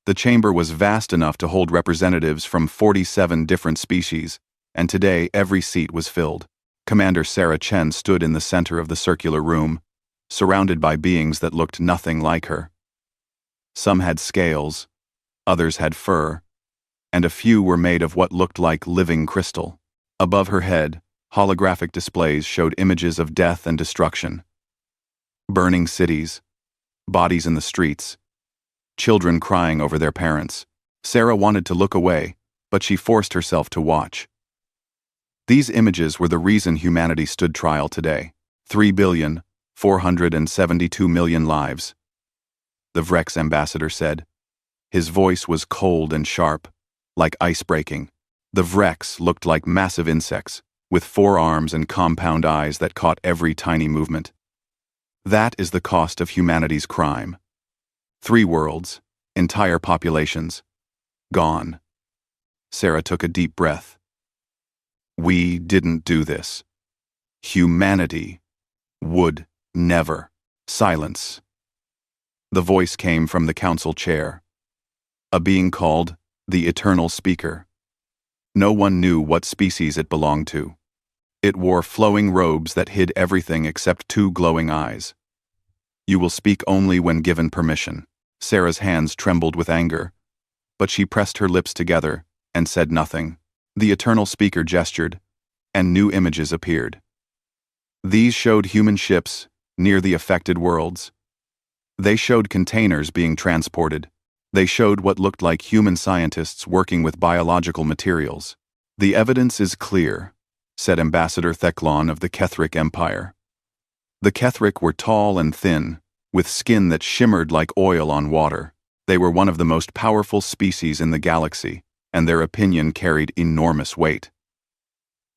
The chamber was vast enough to hold representatives from 47 different species, and today every seat was filled. Commander Sarah Chen stood in the center of the circular room, surrounded by beings that looked nothing like her. Some had scales, others had fur, and a few were made of what looked like living crystal. Above her head, holographic displays showed images of death and destruction. Burning cities, bodies in the streets, children crying over their parents. Sarah wanted to look away, but she forced herself to watch. These images were the reason humanity stood trial today. 3,472,000,000 lives. The Vrex ambassador said. His voice was cold and sharp, like ice breaking. The Vrex looked like massive insects, with 4 arms and compound eyes that caught every tiny movement. That is the cost of humanity's crime. 3 worlds, entire populations, gone. Sarah took a deep breath. We didn't do this. Humanity would never. Silence. The voice came from the council chair. A being called the Eternal Speaker. No one knew what species it belonged to. It wore flowing robes that hid everything except 2 glowing eyes. You will speak only when given permission. Sarah's hands trembled with anger, but she pressed her lips together and said nothing. The Eternal Speaker gestured, and new images appeared. These showed human ships near the affected worlds. They showed containers being transported. They showed what looked like human scientists working with biological materials. The evidence is clear, said Ambassador Theclon of the Kethric Empire. The Kethric were tall and thin, with skin that shimmered like oil on water. They were one of the most powerful species in the galaxy, and their opinion carried enormous weight.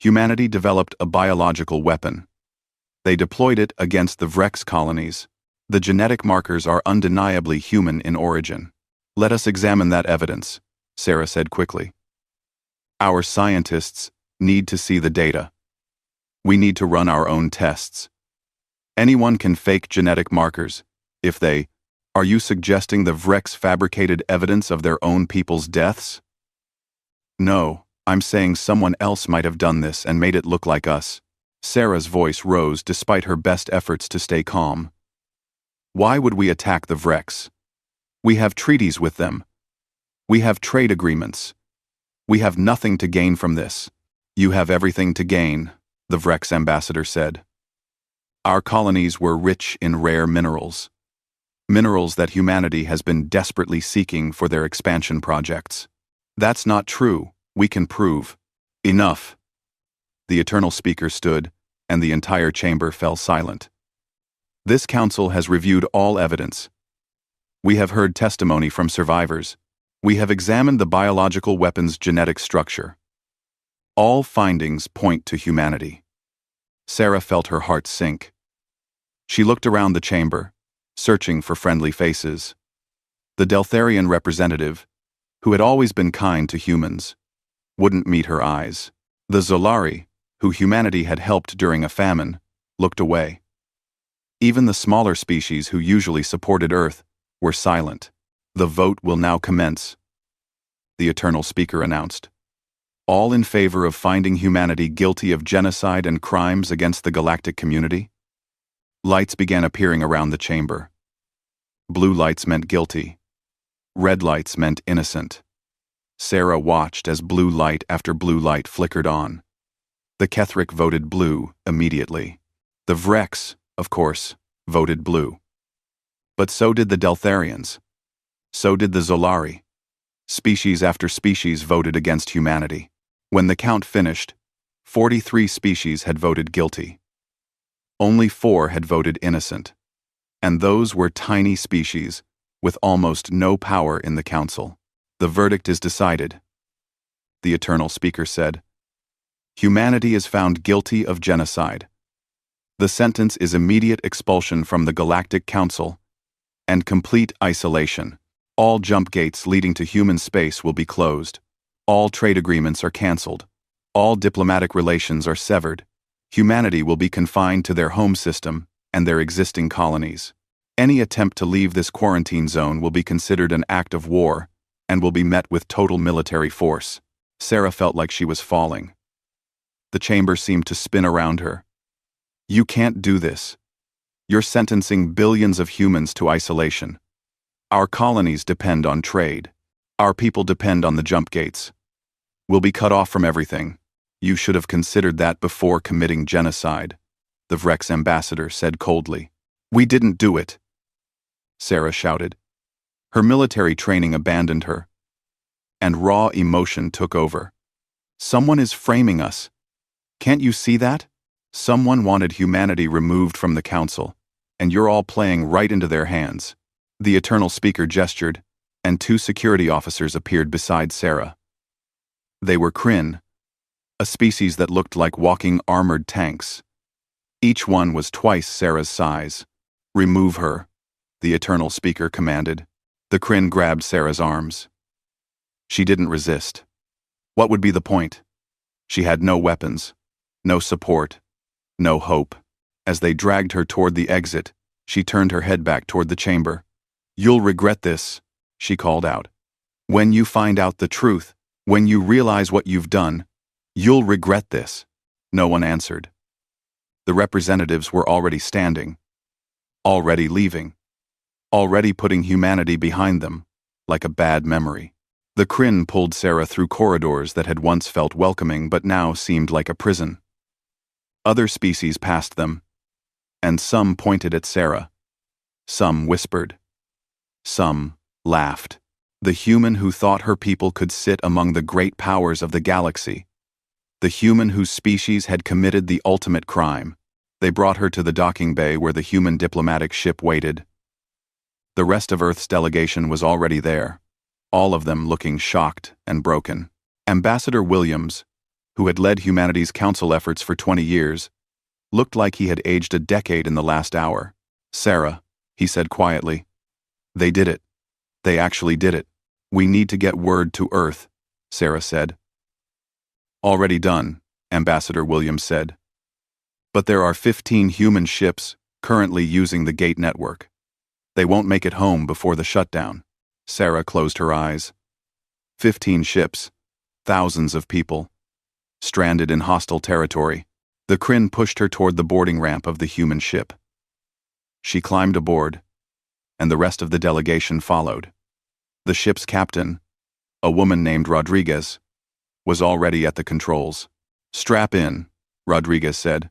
Humanity developed a biological weapon. They deployed it against the Vrex colonies. The genetic markers are undeniably human in origin. Let us examine that evidence, Sarah said quickly. Our scientists need to see the data. We need to run our own tests. Anyone can fake genetic markers, if they— Are you suggesting the Vrex fabricated evidence of their own people's deaths? No, I'm saying someone else might have done this and made it look like us. Sarah's voice rose despite her best efforts to stay calm. Why would we attack the Vrex? We have treaties with them. We have trade agreements. We have nothing to gain from this. You have everything to gain, the Vrex ambassador said. Our colonies were rich in rare minerals. Minerals that humanity has been desperately seeking for their expansion projects. That's not true, we can prove. Enough. The Eternal Speaker stood, and the entire chamber fell silent. This council has reviewed all evidence. We have heard testimony from survivors. We have examined the biological weapon's genetic structure. All findings point to humanity. Sarah felt her heart sink. She looked around the chamber, searching for friendly faces. The Deltharian representative, who had always been kind to humans, wouldn't meet her eyes. The Zolari, who humanity had helped during a famine, looked away. Even the smaller species who usually supported Earth were silent. The vote will now commence, the Eternal Speaker announced. All in favor of finding humanity guilty of genocide and crimes against the galactic community? Lights began appearing around the chamber. Blue lights meant guilty. Red lights meant innocent. Sarah watched as blue light after blue light flickered on. The Kethric voted blue immediately. The Vrex, of course, voted blue. But so did the Deltharians. So did the Zolari. Species after species voted against humanity. When the count finished, 43 species had voted guilty. Only 4 had voted innocent. And those were tiny species, with almost no power in the council. The verdict is decided, the Eternal Speaker said. Humanity is found guilty of genocide. The sentence is immediate expulsion from the Galactic Council and complete isolation. All jump gates leading to human space will be closed. All trade agreements are cancelled. All diplomatic relations are severed. Humanity will be confined to their home system and their existing colonies. Any attempt to leave this quarantine zone will be considered an act of war and will be met with total military force. Sarah felt like she was falling. The chamber seemed to spin around her. You can't do this. You're sentencing billions of humans to isolation. Our colonies depend on trade. Our people depend on the jump gates. We'll be cut off from everything. You should have considered that before committing genocide, the Vrex ambassador said coldly. We didn't do it, Sarah shouted. Her military training abandoned her, and raw emotion took over. Someone is framing us. Can't you see that? Someone wanted humanity removed from the council, and you're all playing right into their hands. The Eternal Speaker gestured, and 2 security officers appeared beside Sarah. They were Kryn, a species that looked like walking armored tanks. Each one was twice Sarah's size. Remove her, the Eternal Speaker commanded. The Kryn grabbed Sarah's arms. She didn't resist. What would be the point? She had no weapons, no support, no hope. As they dragged her toward the exit, she turned her head back toward the chamber. You'll regret this, she called out. When you find out the truth, when you realize what you've done, you'll regret this. No one answered. The representatives were already standing, already leaving, already putting humanity behind them, like a bad memory. The Kryn pulled Sarah through corridors that had once felt welcoming but now seemed like a prison. Other species passed them, and some pointed at Sarah. Some whispered. Some laughed. The human who thought her people could sit among the great powers of the galaxy. The human whose species had committed the ultimate crime. They brought her to the docking bay where the human diplomatic ship waited. The rest of Earth's delegation was already there, all of them looking shocked and broken. Ambassador Williams, who had led humanity's council efforts for 20 years, looked like he had aged a decade in the last hour. Sarah, he said quietly, they did it. They actually did it. We need to get word to Earth, Sarah said. Already done, Ambassador Williams said. But there are 15 human ships currently using the gate network. They won't make it home before the shutdown. Sarah closed her eyes. 15 ships, thousands of people, stranded in hostile territory. The Kryn pushed her toward the boarding ramp of the human ship. She climbed aboard, and the rest of the delegation followed. The ship's captain, a woman named Rodriguez, was already at the controls. Strap in, Rodriguez said.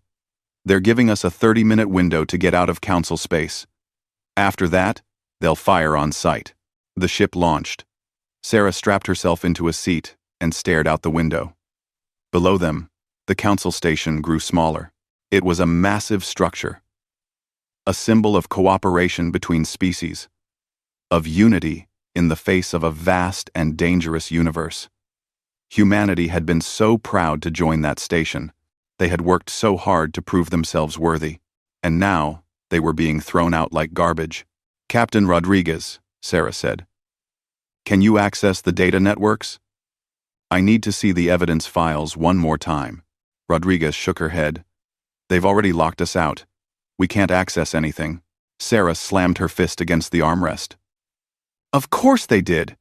They're giving us a 30-minute window to get out of council space. After that, they'll fire on sight. The ship launched. Sarah strapped herself into a seat and stared out the window. Below them, the council station grew smaller. It was a massive structure, a symbol of cooperation between species, of unity in the face of a vast and dangerous universe. Humanity had been so proud to join that station. They had worked so hard to prove themselves worthy, and now they were being thrown out like garbage. Captain Rodriguez, Sarah said. Can you access the data networks? I need to see the evidence files one more time. Rodriguez shook her head. They've already locked us out. We can't access anything. Sarah slammed her fist against the armrest. Of course they did.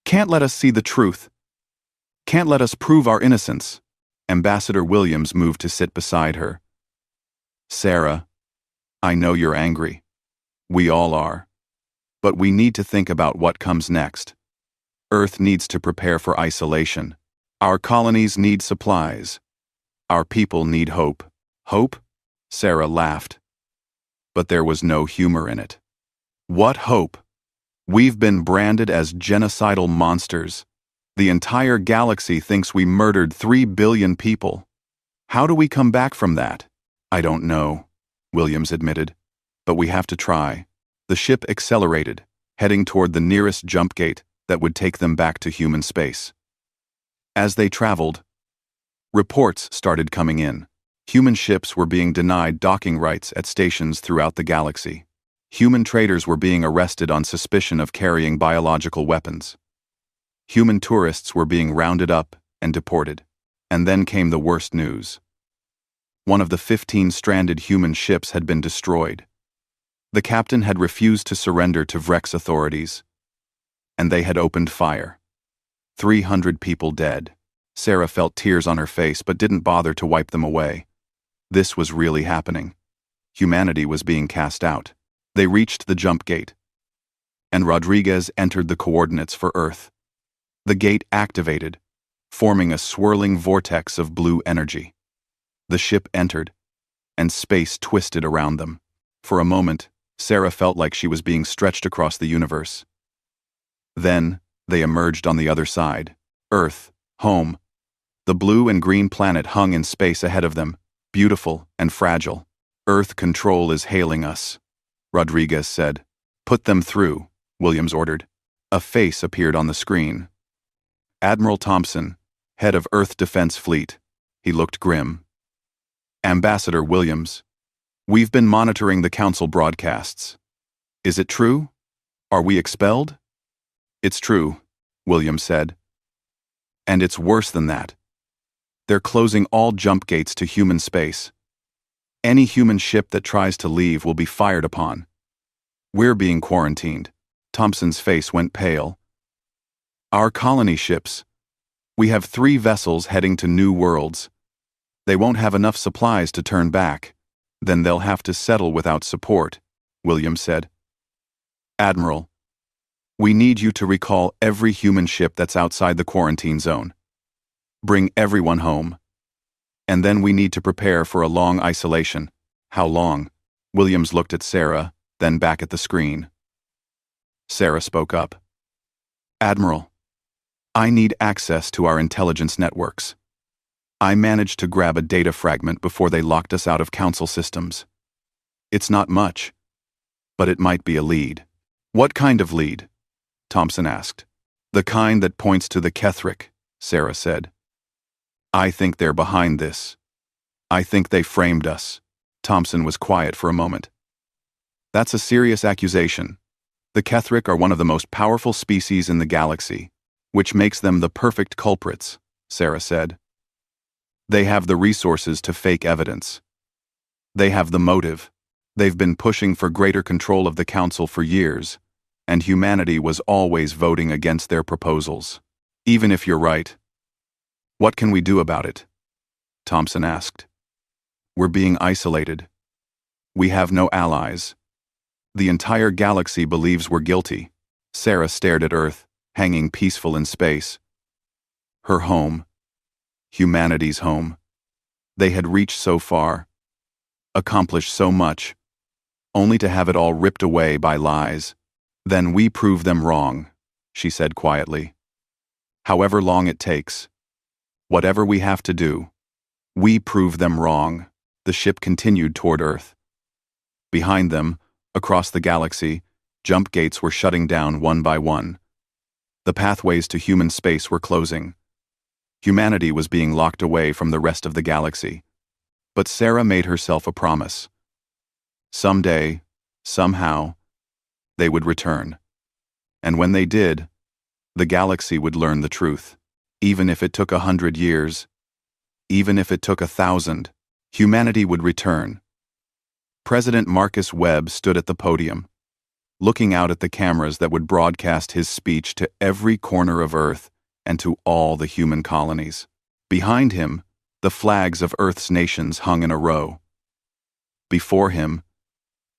Can't let us see the truth. Can't let us prove our innocence. Ambassador Williams moved to sit beside her. Sarah, I know you're angry. We all are. But we need to think about what comes next. Earth needs to prepare for isolation. Our colonies need supplies. Our people need hope. Hope? Sarah laughed. But there was no humor in it. What hope? We've been branded as genocidal monsters. The entire galaxy thinks we murdered 3 billion people. How do we come back from that? I don't know, Williams admitted. But we have to try. The ship accelerated, heading toward the nearest jump gate that would take them back to human space. As they traveled, reports started coming in. Human ships were being denied docking rights at stations throughout the galaxy. Human traders were being arrested on suspicion of carrying biological weapons. Human tourists were being rounded up and deported. And then came the worst news. One of the 15 stranded human ships had been destroyed. The captain had refused to surrender to Vrex authorities. and they had opened fire. 300 people dead. Sarah felt tears on her face but didn't bother to wipe them away. This was really happening. Humanity was being cast out. They reached the jump gate, and Rodriguez entered the coordinates for Earth. The gate activated, forming a swirling vortex of blue energy. The ship entered, and space twisted around them. For a moment, Sarah felt like she was being stretched across the universe. Then, they emerged on the other side. Earth, home. The blue and green planet hung in space ahead of them, beautiful and fragile. Earth control is hailing us, Rodriguez said. Put them through, Williams ordered. A face appeared on the screen. Admiral Thompson, head of Earth Defense Fleet. He looked grim. Ambassador Williams, we've been monitoring the Council broadcasts. Is it true? Are we expelled? It's true, Williams said. And it's worse than that. They're closing all jump gates to human space. Any human ship that tries to leave will be fired upon. We're being quarantined. Thompson's face went pale. Our colony ships. We have 3 vessels heading to new worlds. They won't have enough supplies to turn back. Then they'll have to settle without support, Williams said. Admiral, we need you to recall every human ship that's outside the quarantine zone. Bring everyone home. And then we need to prepare for a long isolation. How long? Williams looked at Sarah, then back at the screen. Sarah spoke up. Admiral, I need access to our intelligence networks. I managed to grab a data fragment before they locked us out of Council systems. It's not much, but it might be a lead. What kind of lead? Thompson asked. The kind that points to the Kethric, Sarah said. I think they're behind this. I think they framed us. Thompson was quiet for a moment. That's a serious accusation. The Kethric are one of the most powerful species in the galaxy, which makes them the perfect culprits, Sarah said. They have the resources to fake evidence. They have the motive. They've been pushing for greater control of the Council for years, and humanity was always voting against their proposals. Even if you're right, what can we do about it? Thompson asked. We're being isolated. We have no allies. The entire galaxy believes we're guilty. Sarah stared at Earth, hanging peaceful in space. Her home. Humanity's home. They had reached so far, accomplished so much, only to have it all ripped away by lies. Then we prove them wrong, she said quietly. However long it takes. Whatever we have to do, we prove them wrong. The ship continued toward Earth. Behind them, across the galaxy, jump gates were shutting down one by one. The pathways to human space were closing. Humanity was being locked away from the rest of the galaxy. But Sarah made herself a promise. Someday, somehow, they would return. And when they did, the galaxy would learn the truth. Even if it took 100 years, even if it took 1,000, humanity would return. President Marcus Webb stood at the podium, looking out at the cameras that would broadcast his speech to every corner of Earth and to all the human colonies. Behind him, the flags of Earth's nations hung in a row. Before him,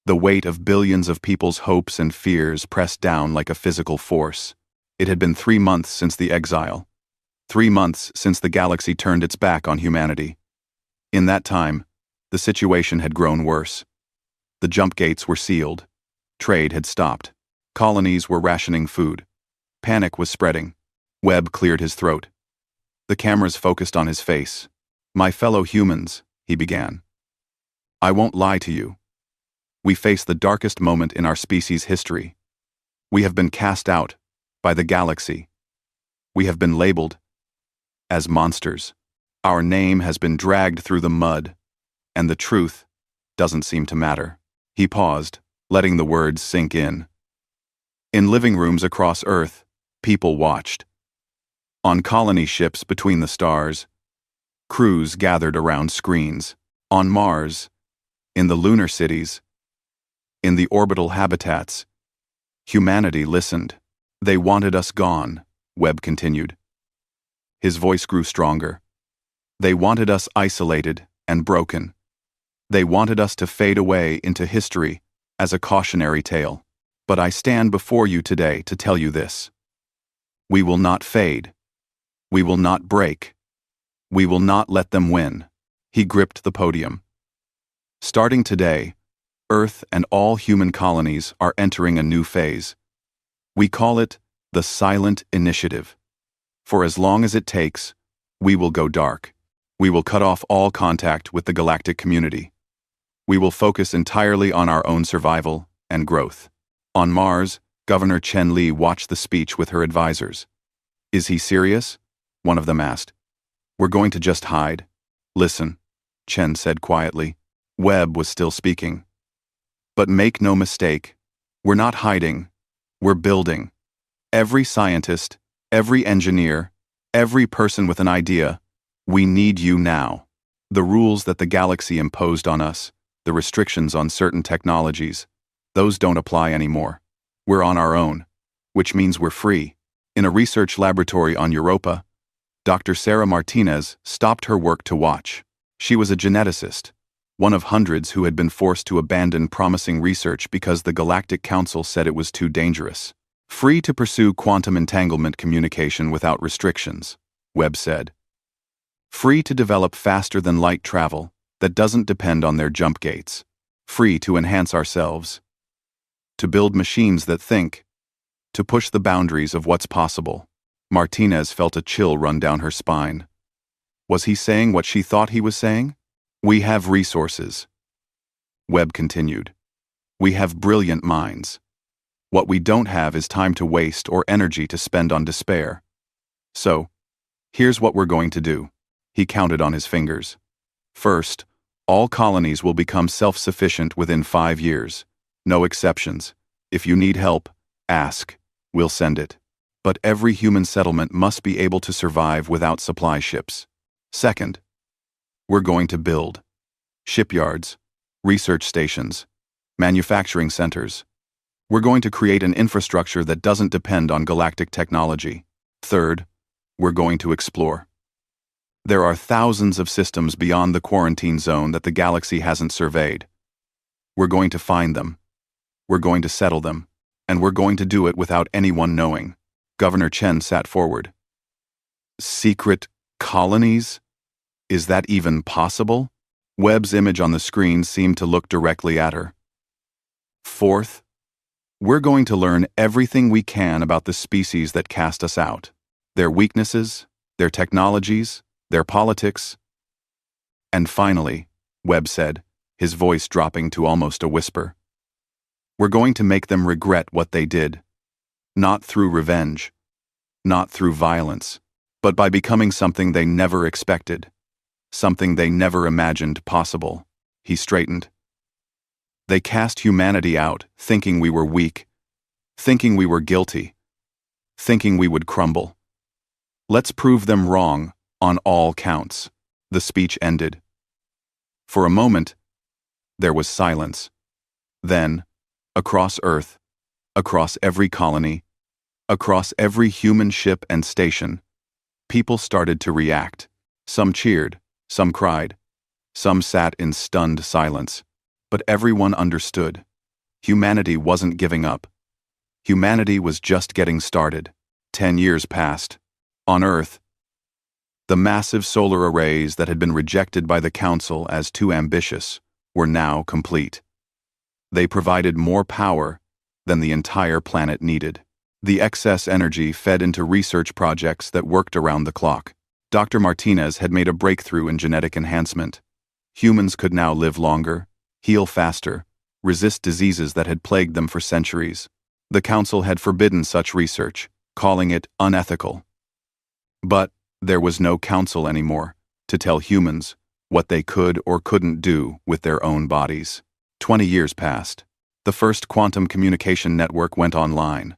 the weight of billions of people's hopes and fears pressed down like a physical force. It had been 3 months since the exile. 3 months since the galaxy turned its back on humanity. In that time, the situation had grown worse. The jump gates were sealed. Trade had stopped. Colonies were rationing food. Panic was spreading. Webb cleared his throat. The cameras focused on his face. My fellow humans, he began. I won't lie to you. We face the darkest moment in our species' history. We have been cast out by the galaxy. We have been labeled as monsters. Our name has been dragged through the mud, and the truth doesn't seem to matter. He paused, letting the words sink in. In living rooms across Earth, people watched. On colony ships between the stars, crews gathered around screens. On Mars, in the lunar cities, in the orbital habitats, humanity listened. They wanted us gone, Webb continued. His voice grew stronger. They wanted us isolated and broken. They wanted us to fade away into history as a cautionary tale. But I stand before you today to tell you this. We will not fade. We will not break. We will not let them win. He gripped the podium. Starting today, Earth and all human colonies are entering a new phase. We call it the Silent Initiative. For as long as it takes, we will go dark. We will cut off all contact with the galactic community. We will focus entirely on our own survival and growth. On Mars, Governor Chen Li watched the speech with her advisors. Is he serious? One of them asked. We're going to just hide. Listen, Chen said quietly. Webb was still speaking. But make no mistake, we're not hiding, we're building. Every scientist, every engineer, every person with an idea, we need you now. The rules that the galaxy imposed on us, the restrictions on certain technologies, those don't apply anymore. We're on our own, which means we're free. In a research laboratory on Europa, Dr. Sarah Martinez stopped her work to watch. She was a geneticist, one of hundreds who had been forced to abandon promising research because the Galactic Council said it was too dangerous. Free to pursue quantum entanglement communication without restrictions, Webb said. Free to develop faster-than-light travel that doesn't depend on their jump gates. Free to enhance ourselves. To build machines that think. To push the boundaries of what's possible. Martinez felt a chill run down her spine. Was he saying what she thought he was saying? We have resources. Webb continued. We have brilliant minds. What we don't have is time to waste or energy to spend on despair. So, here's what we're going to do. He counted on his fingers. First, all colonies will become self-sufficient within 5 years. No exceptions. If you need help, ask. We'll send it. But every human settlement must be able to survive without supply ships. Second, we're going to build shipyards, research stations, manufacturing centers. We're going to create an infrastructure that doesn't depend on galactic technology. Third, we're going to explore. There are thousands of systems beyond the quarantine zone that the galaxy hasn't surveyed. We're going to find them. We're going to settle them. And we're going to do it without anyone knowing. Governor Chen sat forward. Secret colonies? Is that even possible? Webb's image on the screen seemed to look directly at her. Fourth, we're going to learn everything we can about the species that cast us out. Their weaknesses, their technologies, their politics. And finally, Webb said, his voice dropping to almost a whisper, we're going to make them regret what they did. Not through revenge, not through violence, but by becoming something they never expected. Something they never imagined possible. He straightened. They cast humanity out, thinking we were weak, thinking we were guilty, thinking we would crumble. Let's prove them wrong on all counts. The speech ended. For a moment, there was silence. Then, across Earth, across every colony, across every human ship and station, people started to react. Some cheered. Some cried. Some sat in stunned silence. But everyone understood. Humanity wasn't giving up. Humanity was just getting started. 10 years passed. On Earth, the massive solar arrays that had been rejected by the Council as too ambitious were now complete. They provided more power than the entire planet needed. The excess energy fed into research projects that worked around the clock. Dr. Martinez had made a breakthrough in genetic enhancement. Humans could now live longer, heal faster, resist diseases that had plagued them for centuries. The Council had forbidden such research, calling it unethical. But there was no Council anymore to tell humans what they could or couldn't do with their own bodies. 20 years passed. The first quantum communication network went online.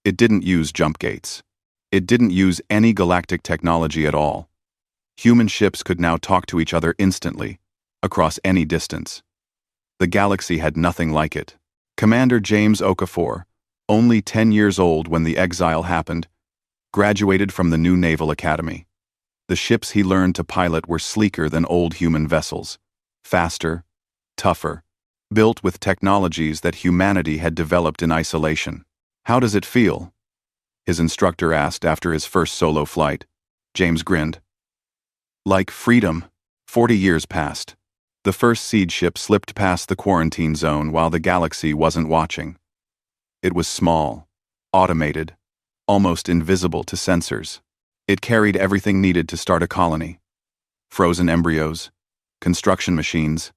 It didn't use jump gates. It didn't use any galactic technology at all. Human ships could now talk to each other instantly, across any distance. The galaxy had nothing like it. Commander James Okafor, only 10 years old when the exile happened, graduated from the new Naval Academy. The ships he learned to pilot were sleeker than old human vessels, faster, tougher, built with technologies that humanity had developed in isolation. "How does it feel?" his instructor asked after his first solo flight. James grinned. "Like freedom." 40 years passed. The first seed ship slipped past the quarantine zone while the galaxy wasn't watching. It was small, automated, almost invisible to sensors. It carried everything needed to start a colony. Frozen embryos, construction machines,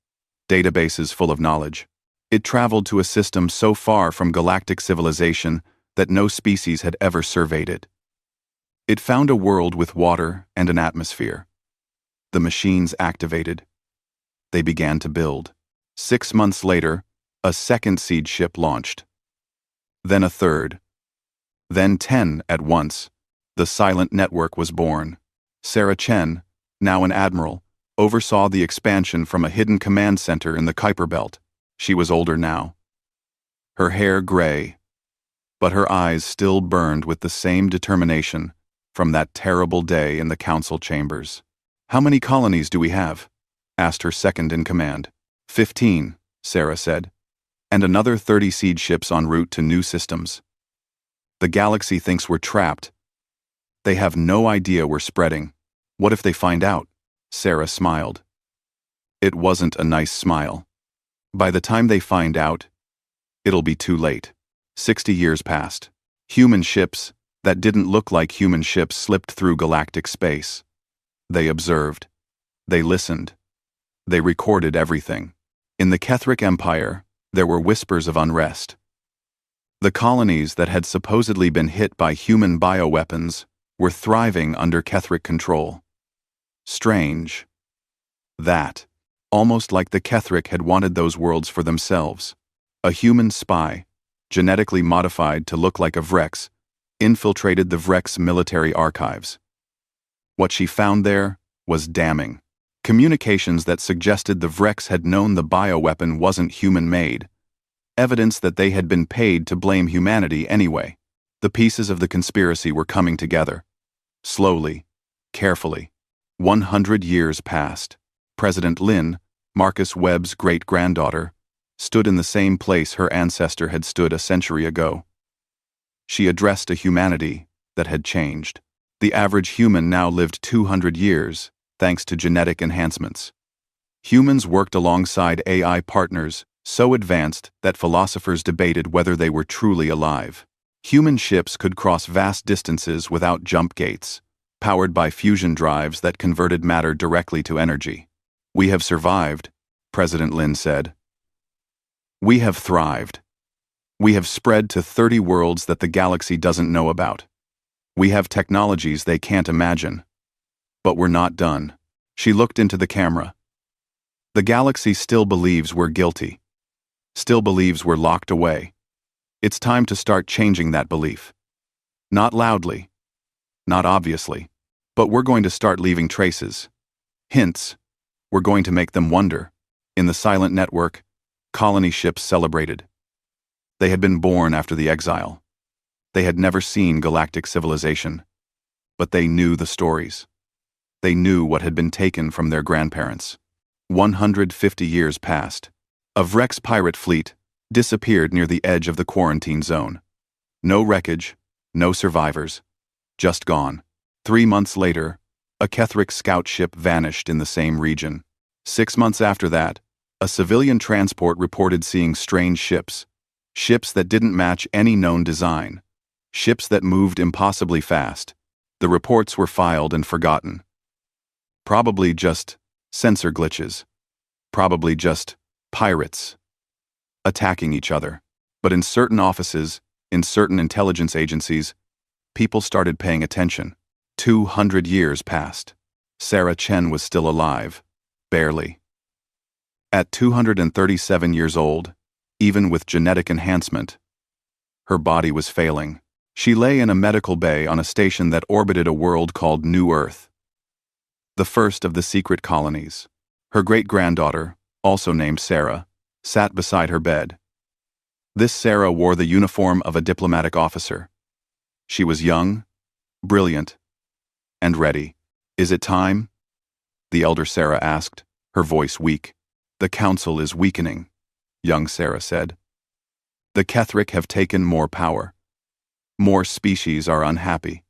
databases full of knowledge. It traveled to a system so far from galactic civilization that no species had ever surveyed it. It found a world with water and an atmosphere. The machines activated. They began to build. 6 months later, a second seed ship launched. Then a third. Then 10 at once. The silent network was born. Sarah Chen, now an admiral, oversaw the expansion from a hidden command center in the Kuiper Belt. She was older now. Her hair gray, but her eyes still burned with the same determination from that terrible day in the council chambers. "How many colonies do we have?" asked her second in command. 15, Sarah said, and another 30 seed ships en route to new systems. "The galaxy thinks we're trapped. They have no idea we're spreading. What if they find out?" Sarah smiled. It wasn't a nice smile. By the time they find out, it'll be too late. 60 years passed. Human ships that didn't look like human ships slipped through galactic space. They observed. They listened. They recorded everything. In the Kethric Empire, there were whispers of unrest. The colonies that had supposedly been hit by human bioweapons were thriving under Kethric control. Strange. That, almost like the Kethric had wanted those worlds for themselves. A human spy, genetically modified to look like a Vrex, infiltrated the Vrex military archives. What she found there was damning. Communications that suggested the Vrex had known the bioweapon wasn't human-made. Evidence that they had been paid to blame humanity anyway. The pieces of the conspiracy were coming together. Slowly, carefully. 100 years passed. President Lin, Marcus Webb's great-granddaughter, stood in the same place her ancestor had stood a century ago. She addressed a humanity that had changed. The average human now lived 200 years, thanks to genetic enhancements. Humans worked alongside AI partners so advanced that philosophers debated whether they were truly alive. Human ships could cross vast distances without jump gates, powered by fusion drives that converted matter directly to energy. "We have survived," President Lin said. "We have thrived. We have spread to 30 worlds that the galaxy doesn't know about. We have technologies they can't imagine. But we're not done." She looked into the camera. "The galaxy still believes we're guilty. Still believes we're locked away. It's time to start changing that belief. Not loudly. Not obviously. But we're going to start leaving traces. Hints. We're going to make them wonder." In the silent network, colony ships celebrated. They had been born after the exile. They had never seen galactic civilization. But they knew the stories. They knew what had been taken from their grandparents. 150 years passed. A Vrex pirate fleet disappeared near the edge of the quarantine zone. No wreckage, no survivors. Just gone. 3 months later, a Kethric scout ship vanished in the same region. 6 months after that, a civilian transport reported seeing strange ships. Ships that didn't match any known design. Ships that moved impossibly fast. The reports were filed and forgotten. Probably just sensor glitches. Probably just pirates attacking each other. But in certain offices, in certain intelligence agencies, people started paying attention. 200 years passed. Sarah Chen was still alive. Barely. At 237 years old, even with genetic enhancement, her body was failing. She lay in a medical bay on a station that orbited a world called New Earth, the first of the secret colonies. Her great-granddaughter, also named Sarah, sat beside her bed. This Sarah wore the uniform of a diplomatic officer. She was young, brilliant, and ready. "Is it time?" the elder Sarah asked, her voice weak. "The council is weakening," young Sarah said. "The Ketheric have taken more power. More species are unhappy.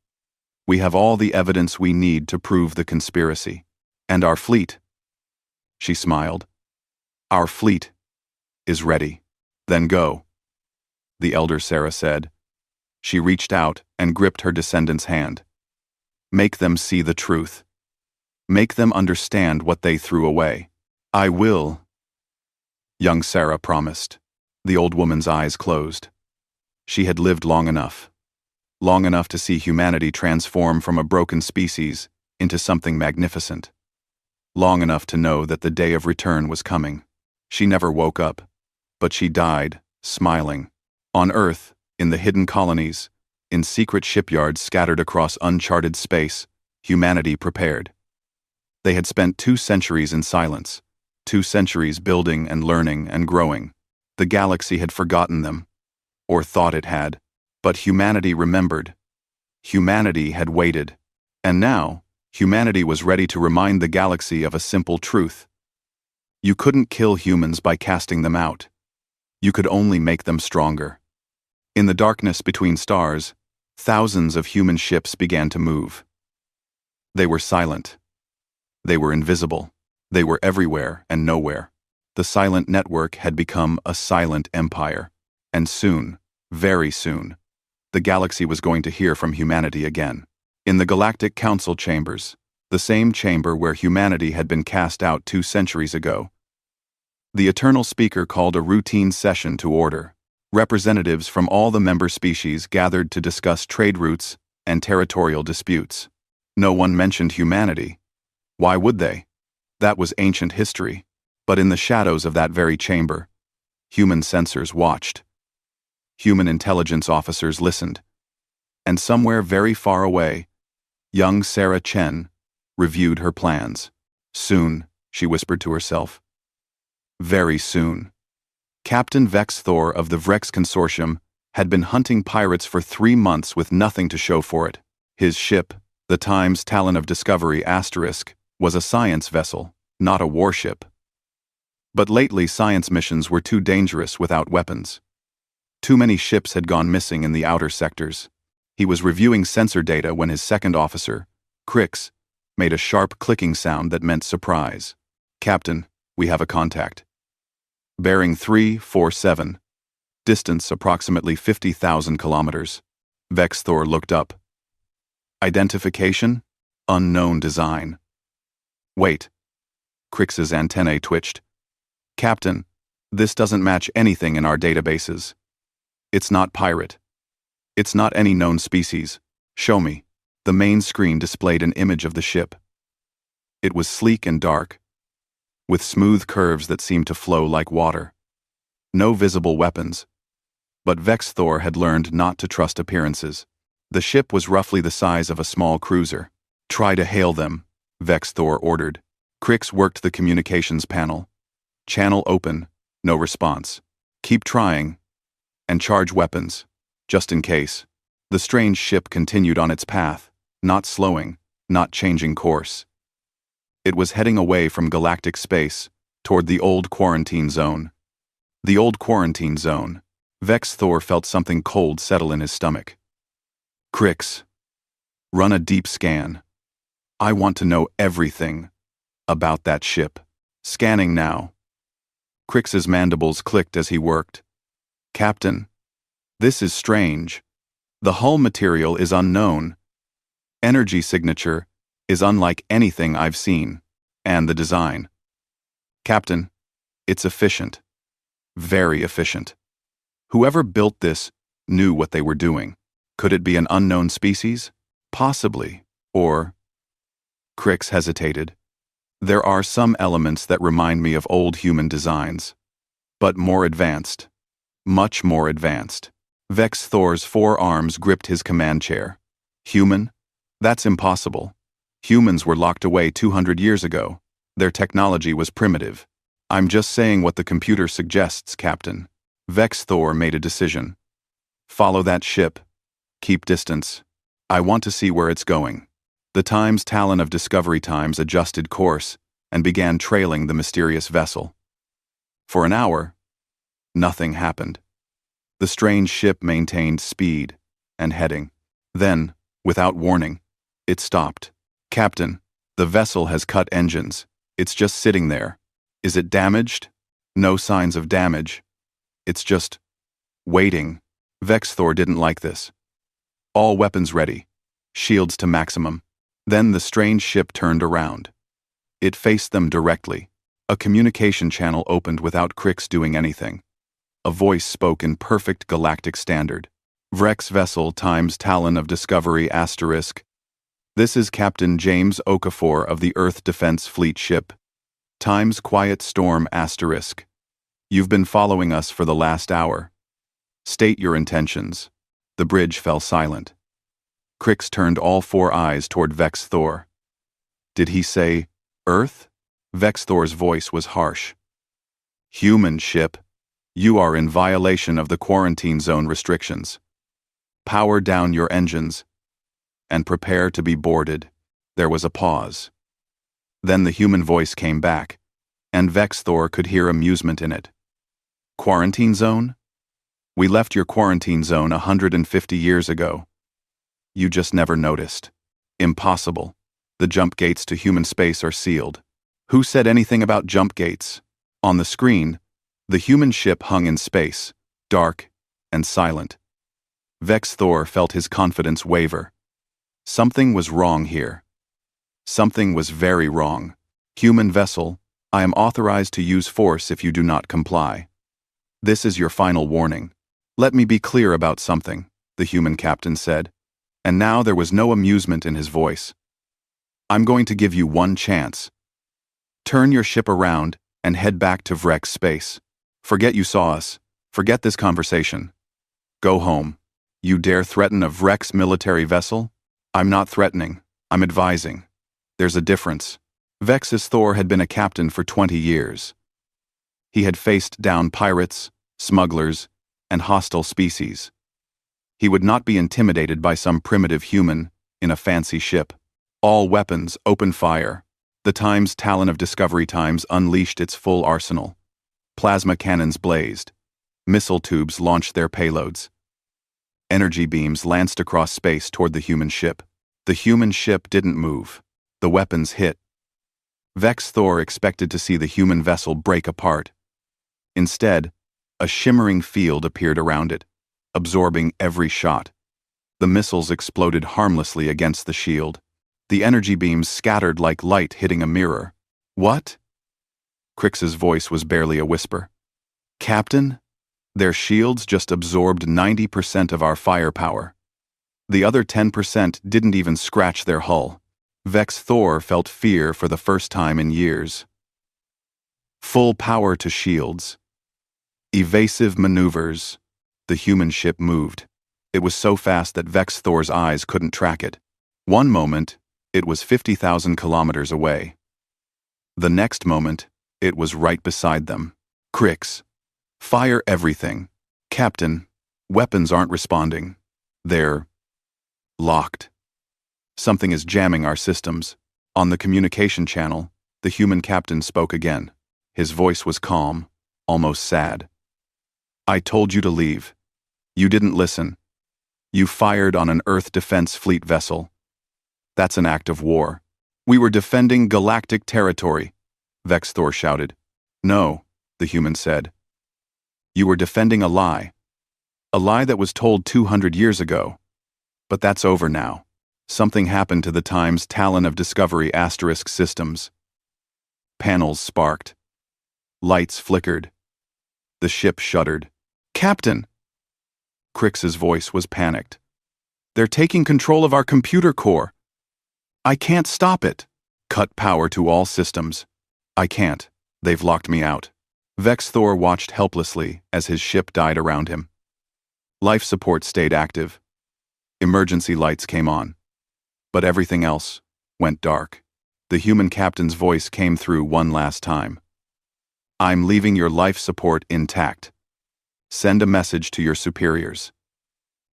We have all the evidence we need to prove the conspiracy. And our fleet," she smiled, "our fleet is ready." "Then go," the elder Sarah said. She reached out and gripped her descendant's hand. "Make them see the truth. Make them understand what they threw away." "I will," young Sarah promised. The old woman's eyes closed. She had lived long enough to see humanity transform from a broken species into something magnificent. Long enough to know that the day of return was coming. She never woke up, but she died, smiling. On Earth, in the hidden colonies, in secret shipyards scattered across uncharted space, humanity prepared. They had spent 2 centuries in silence, 2 centuries building and learning and growing. The galaxy had forgotten them, or thought it had, but humanity remembered. Humanity had waited, and now, humanity was ready to remind the galaxy of a simple truth. You couldn't kill humans by casting them out. You could only make them stronger. In the darkness between stars, thousands of human ships began to move. They were silent. They were invisible. They were everywhere and nowhere. The silent network had become a silent empire. And soon, very soon, the galaxy was going to hear from humanity again. In the Galactic Council chambers, the same chamber where humanity had been cast out 2 centuries ago, the Eternal Speaker called a routine session to order. Representatives from all the member species gathered to discuss trade routes and territorial disputes. No one mentioned humanity. Why would they? That was ancient history. But in the shadows of that very chamber, human censors watched. Human intelligence officers listened. And somewhere very far away, young Sarah Chen reviewed her plans. "Soon," she whispered to herself. Very soon. Captain Vex Thor of the Vrex Consortium had been hunting pirates for 3 months with nothing to show for it. His ship, the Times Talon of Discovery *, was a science vessel, not a warship. But lately science missions were too dangerous without weapons. Too many ships had gone missing in the outer sectors. He was reviewing sensor data when his second officer, Crix, made a sharp clicking sound that meant surprise. "Captain, we have a contact. Bearing 347. Distance approximately 50,000 kilometers." Vex Thor looked up. "Identification? Unknown design." "Wait." Crix's antennae twitched. "Captain, this doesn't match anything in our databases. It's not pirate. It's not any known species. Show me." The main screen displayed an image of the ship. It was sleek and dark, with smooth curves that seemed to flow like water. No visible weapons. But Vex Thor had learned not to trust appearances. The ship was roughly the size of a small cruiser. "Try to hail them," Vex Thor ordered. Crix worked the communications panel. "Channel open, no response. Keep trying, and charge weapons, just in case." The strange ship continued on its path, not slowing, not changing course. It was heading away from galactic space, toward the old quarantine zone. The old quarantine zone. Vex Thor felt something cold settle in his stomach. "Crix, run a deep scan. I want to know everything about that ship." "Scanning now." Crix's mandibles clicked as he worked. "Captain, this is strange. The hull material is unknown. Energy signature is unlike anything I've seen. And the design. Captain, it's efficient. Very efficient. Whoever built this knew what they were doing. Could it be an unknown species? Possibly. Or..." Crix hesitated. "There are some elements that remind me of old human designs. But more advanced. Much more advanced." Vex Thor's 4 arms gripped his command chair. "Human? That's impossible. Humans were locked away 200 years ago. Their technology was primitive. I'm just saying what the computer suggests, Captain. Vex Thor made a decision. Follow that ship. Keep distance. I want to see where it's going. The Time's Talon of Discovery Times adjusted course and began trailing the mysterious vessel. For an hour, nothing happened. The strange ship maintained speed and heading. Then, without warning, it stopped. Captain, the vessel has cut engines. It's just sitting there. Is it damaged? No signs of damage. It's just waiting. Vex Thor didn't like this. All weapons ready. Shields to maximum. Then the strange ship turned around. It faced them directly. A communication channel opened without Crix doing anything. A voice spoke in perfect galactic standard. Vrex vessel Times Talon of Discovery *. This is Captain James Okafor of the Earth Defense Fleet ship. Times Quiet Storm *. You've been following us for the last hour. State your intentions. The bridge fell silent. Crix turned all four eyes toward Vex Thor. Did he say, Earth? Vex Thor's voice was harsh. Human ship. You are in violation of the quarantine zone restrictions. Power down your engines. And prepare to be boarded. There was a pause. Then the human voice came back, and Vex Thor could hear amusement in it. Quarantine zone? We left your quarantine zone 150 years ago. You just never noticed. Impossible. The jump gates to human space are sealed. Who said anything about jump gates? On the screen, the human ship hung in space, dark and silent. Vex Thor felt his confidence waver. Something was wrong here. Something was very wrong. Human vessel, I am authorized to use force if you do not comply. This is your final warning. Let me be clear about something, the human captain said, and now there was no amusement in his voice. I'm going to give you one chance. Turn your ship around and head back to Vrex space. Forget you saw us. Forget this conversation. Go home. You dare threaten a Vrex military vessel? I'm not threatening. I'm advising. There's a difference. Vex's Thor had been a captain for 20 years. He had faced down pirates, smugglers, and hostile species. He would not be intimidated by some primitive human in a fancy ship. All weapons open fire. The Time's Talon of Discovery Times unleashed its full arsenal. Plasma cannons blazed. Missile tubes launched their payloads. Energy beams lanced across space toward the human ship. The human ship didn't move. The weapons hit. Vex Thor expected to see the human vessel break apart. Instead, a shimmering field appeared around it, absorbing every shot. The missiles exploded harmlessly against the shield. The energy beams scattered like light hitting a mirror. What? Crix's voice was barely a whisper. Captain? Their shields just absorbed 90% of our firepower. The other 10% didn't even scratch their hull. Vex Thor felt fear for the first time in years. Full power to shields. Evasive maneuvers. The human ship moved. It was so fast that Vex Thor's eyes couldn't track it. One moment, it was 50,000 kilometers away. The next moment, it was right beside them. Crix. Fire everything. Captain, weapons aren't responding. They're locked. Something is jamming our systems. On the communication channel, the human captain spoke again. His voice was calm, almost sad. I told you to leave. You didn't listen. You fired on an Earth Defense Fleet vessel. That's an act of war. We were defending galactic territory, Vex Thor shouted. No, the human said. You were defending a lie. A lie that was told 200 years ago. But that's over now. Something happened to the Time's Talon of Discovery * systems. Panels sparked. Lights flickered. The ship shuddered. Captain! Crix's voice was panicked. They're taking control of our computer core. I can't stop it. Cut power to all systems. I can't. They've locked me out. Vex Thor watched helplessly as his ship died around him. Life support stayed active. Emergency lights came on. But everything else went dark. The human captain's voice came through one last time. I'm leaving your life support intact. Send a message to your superiors.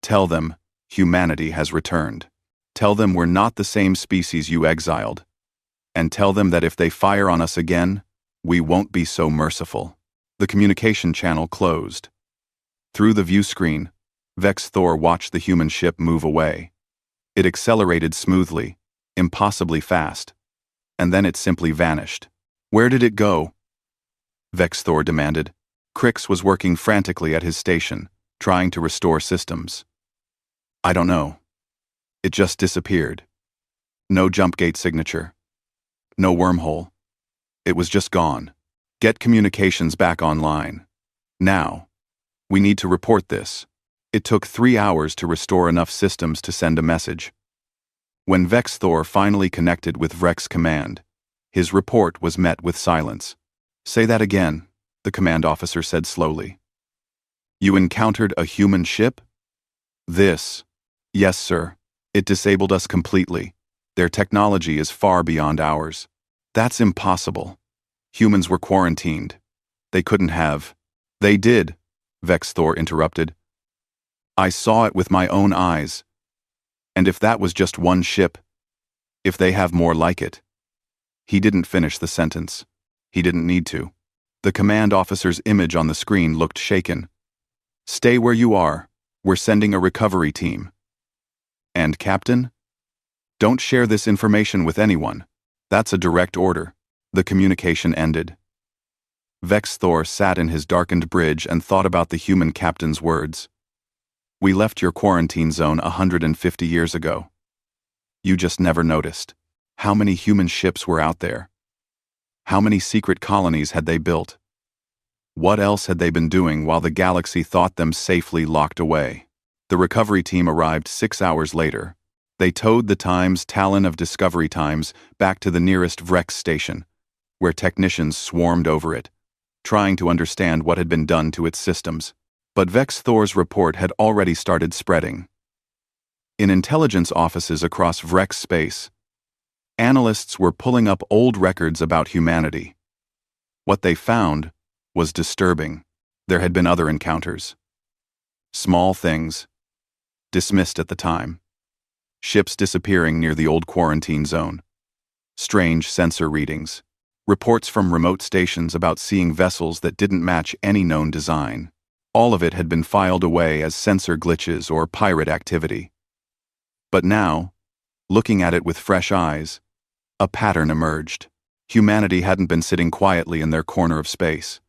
Tell them humanity has returned. Tell them we're not the same species you exiled. And tell them that if they fire on us again, we won't be so merciful." The communication channel closed. Through the view screen, Vex Thor watched the human ship move away. It accelerated smoothly, impossibly fast, and then it simply vanished. "Where did it go?" Vex Thor demanded. Crix was working frantically at his station, trying to restore systems. "I don't know. It just disappeared. No jump gate signature. No wormhole. It was just gone. Get communications back online. Now. We need to report this." It took 3 hours to restore enough systems to send a message. When Vex Thor finally connected with Vrex Command, his report was met with silence. "Say that again," the command officer said slowly. "You encountered a human ship?" "Yes, sir. It disabled us completely. Their technology is far beyond ours." "That's impossible. Humans were quarantined. They couldn't have." "They did," Vex Thor interrupted. "I saw it with my own eyes. And if that was just one ship, if they have more like it." He didn't finish the sentence. He didn't need to. The command officer's image on the screen looked shaken. "Stay where you are. We're sending a recovery team." "And Captain? Don't share this information with anyone. That's a direct order." The communication ended. Vex Thor sat in his darkened bridge and thought about the human captain's words. "We left your quarantine zone 150 years ago. You just never noticed. How many human ships were out there? How many secret colonies had they built? What else had they been doing while the galaxy thought them safely locked away?" The recovery team arrived 6 hours later. They towed the Times Talon of Discovery Times back to the nearest Vrex station, where technicians swarmed over it, trying to understand what had been done to its systems. But Vex Thor's report had already started spreading. In intelligence offices across Vrex space, analysts were pulling up old records about humanity. What they found was disturbing. There had been other encounters. Small things, dismissed at the time. Ships disappearing near the old quarantine zone. Strange sensor readings. Reports from remote stations about seeing vessels that didn't match any known design. All of it had been filed away as sensor glitches or pirate activity. But now, looking at it with fresh eyes, a pattern emerged. Humanity hadn't been sitting quietly in their corner of space.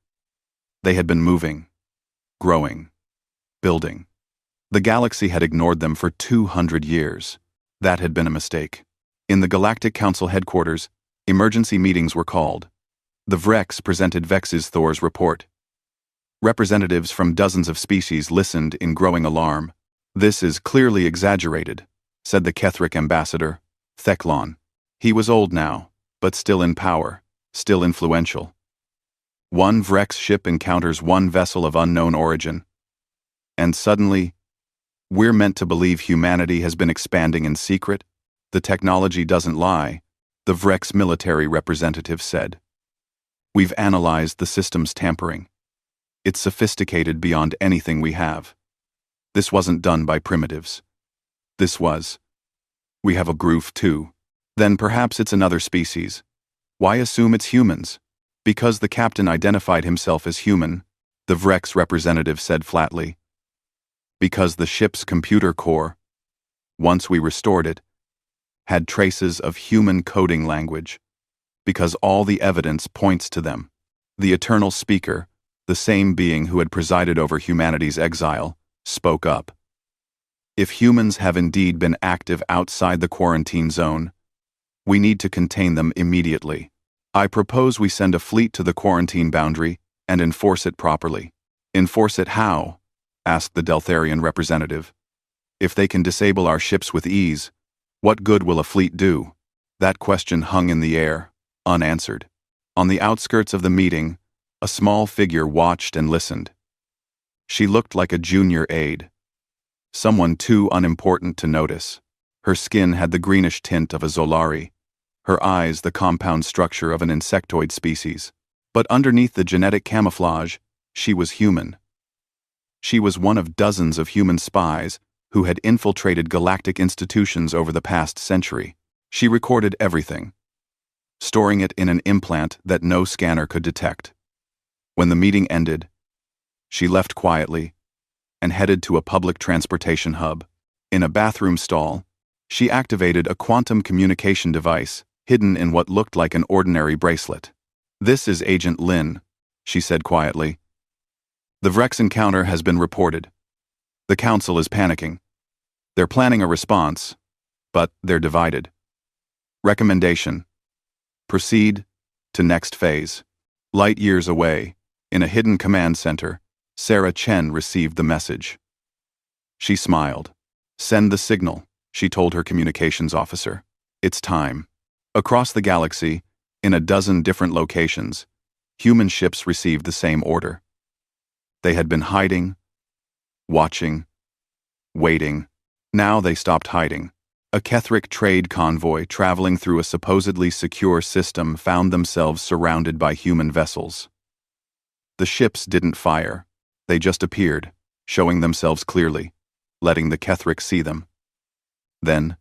They had been moving, growing, building. The galaxy had ignored them for 200 years. That had been a mistake. In the Galactic Council headquarters, emergency meetings were called. The Vrex presented Vex's Thor's report. Representatives from dozens of species listened in growing alarm. "This is clearly exaggerated," said the Kethric ambassador, Theclon. He was old now, but still in power, still influential. One Vrex ship encounters one vessel of unknown origin. And suddenly, we're meant to believe humanity has been expanding in secret? The technology doesn't lie, the Vrex military representative said. "We've analyzed the system's tampering. It's sophisticated beyond anything we have. This wasn't done by primitives. This was. We have a groove too. Then perhaps it's another species. Why assume it's humans?" "Because the captain identified himself as human," the Vrex representative said flatly. "Because the ship's computer core, once we restored it, had traces of human coding language. Because all the evidence points to them." The eternal speaker, the same being who had presided over humanity's exile, spoke up. "If humans have indeed been active outside the quarantine zone, we need to contain them immediately. I propose we send a fleet to the quarantine boundary and enforce it properly." "Enforce it how?" asked the Deltharian representative. "If they can disable our ships with ease, what good will a fleet do?" That question hung in the air, unanswered. On the outskirts of the meeting, a small figure watched and listened. She looked like a junior aide. Someone too unimportant to notice. Her skin had the greenish tint of a Zolari, her eyes the compound structure of an insectoid species. But underneath the genetic camouflage, she was human. She was one of dozens of human spies who had infiltrated galactic institutions over the past century. She recorded everything, storing it in an implant that no scanner could detect. When the meeting ended, she left quietly and headed to a public transportation hub. In a bathroom stall, she activated a quantum communication device hidden in what looked like an ordinary bracelet. "This is Agent Lin," she said quietly. "The Vrex encounter has been reported. The Council is panicking. They're planning a response, but they're divided. Recommendation: proceed to next phase." Light years away, in a hidden command center, Sarah Chen received the message. She smiled. "Send the signal," she told her communications officer. "It's time." Across the galaxy, in a dozen different locations, human ships received the same order. They had been hiding, watching, waiting. Now they stopped hiding. A Kethric trade convoy traveling through a supposedly secure system found themselves surrounded by human vessels. The ships didn't fire. They just appeared, showing themselves clearly, letting the Kethric see them. Then,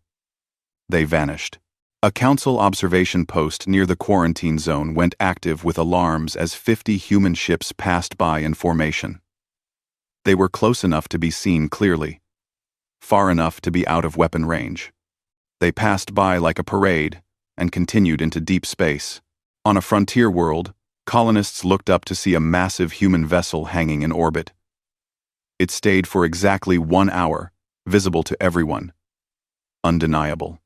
they vanished. A Council observation post near the quarantine zone went active with alarms as 50 human ships passed by in formation. They were close enough to be seen clearly, far enough to be out of weapon range. They passed by like a parade and continued into deep space. On a frontier world, colonists looked up to see a massive human vessel hanging in orbit. It stayed for exactly 1 hour, visible to everyone. Undeniable.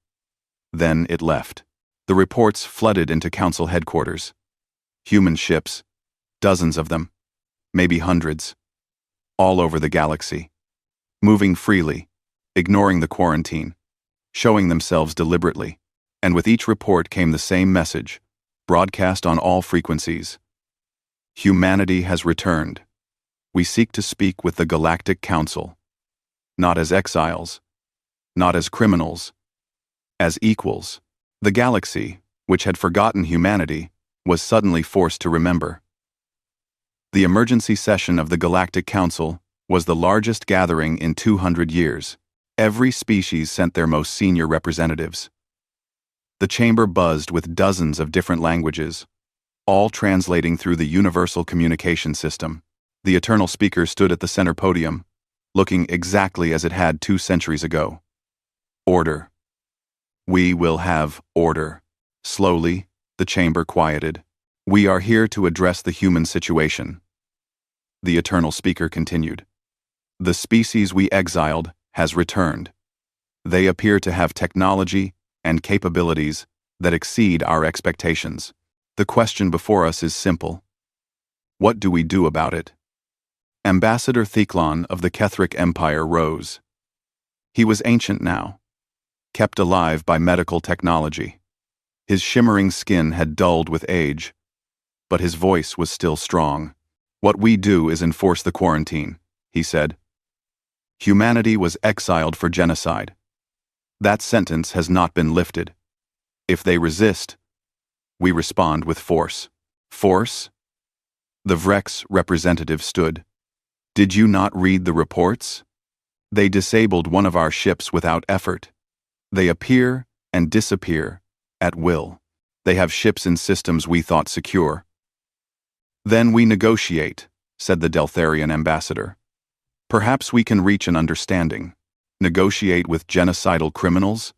Then it left. The reports flooded into Council headquarters. Human ships, dozens of them, maybe hundreds, all over the galaxy, moving freely, ignoring the quarantine, showing themselves deliberately, and with each report came the same message, broadcast on all frequencies. "Humanity has returned. We seek to speak with the Galactic Council, not as exiles, not as criminals, as equals." The galaxy, which had forgotten humanity, was suddenly forced to remember. The emergency session of the Galactic Council was the largest gathering in 200 years. Every species sent their most senior representatives. The chamber buzzed with dozens of different languages, all translating through the universal communication system. The Eternal Speaker stood at the center podium, looking exactly as it had 2 centuries ago. "Order. We will have order." Slowly, the chamber quieted. "We are here to address the human situation." The Eternal Speaker continued. "The species we exiled has returned. They appear to have technology and capabilities that exceed our expectations. The question before us is simple. What do we do about it?" Ambassador Theclon of the Kethric Empire rose. He was ancient now, kept alive by medical technology. His shimmering skin had dulled with age, but his voice was still strong. "What we do is enforce the quarantine," he said. "Humanity was exiled for genocide. That sentence has not been lifted. If they resist, we respond with force." "Force?" The Vrex representative stood. "Did you not read the reports? They disabled one of our ships without effort. They appear and disappear at will. They have ships in systems we thought secure." "Then we negotiate," said the Deltharian ambassador. "Perhaps we can reach an understanding. Negotiate with genocidal criminals?"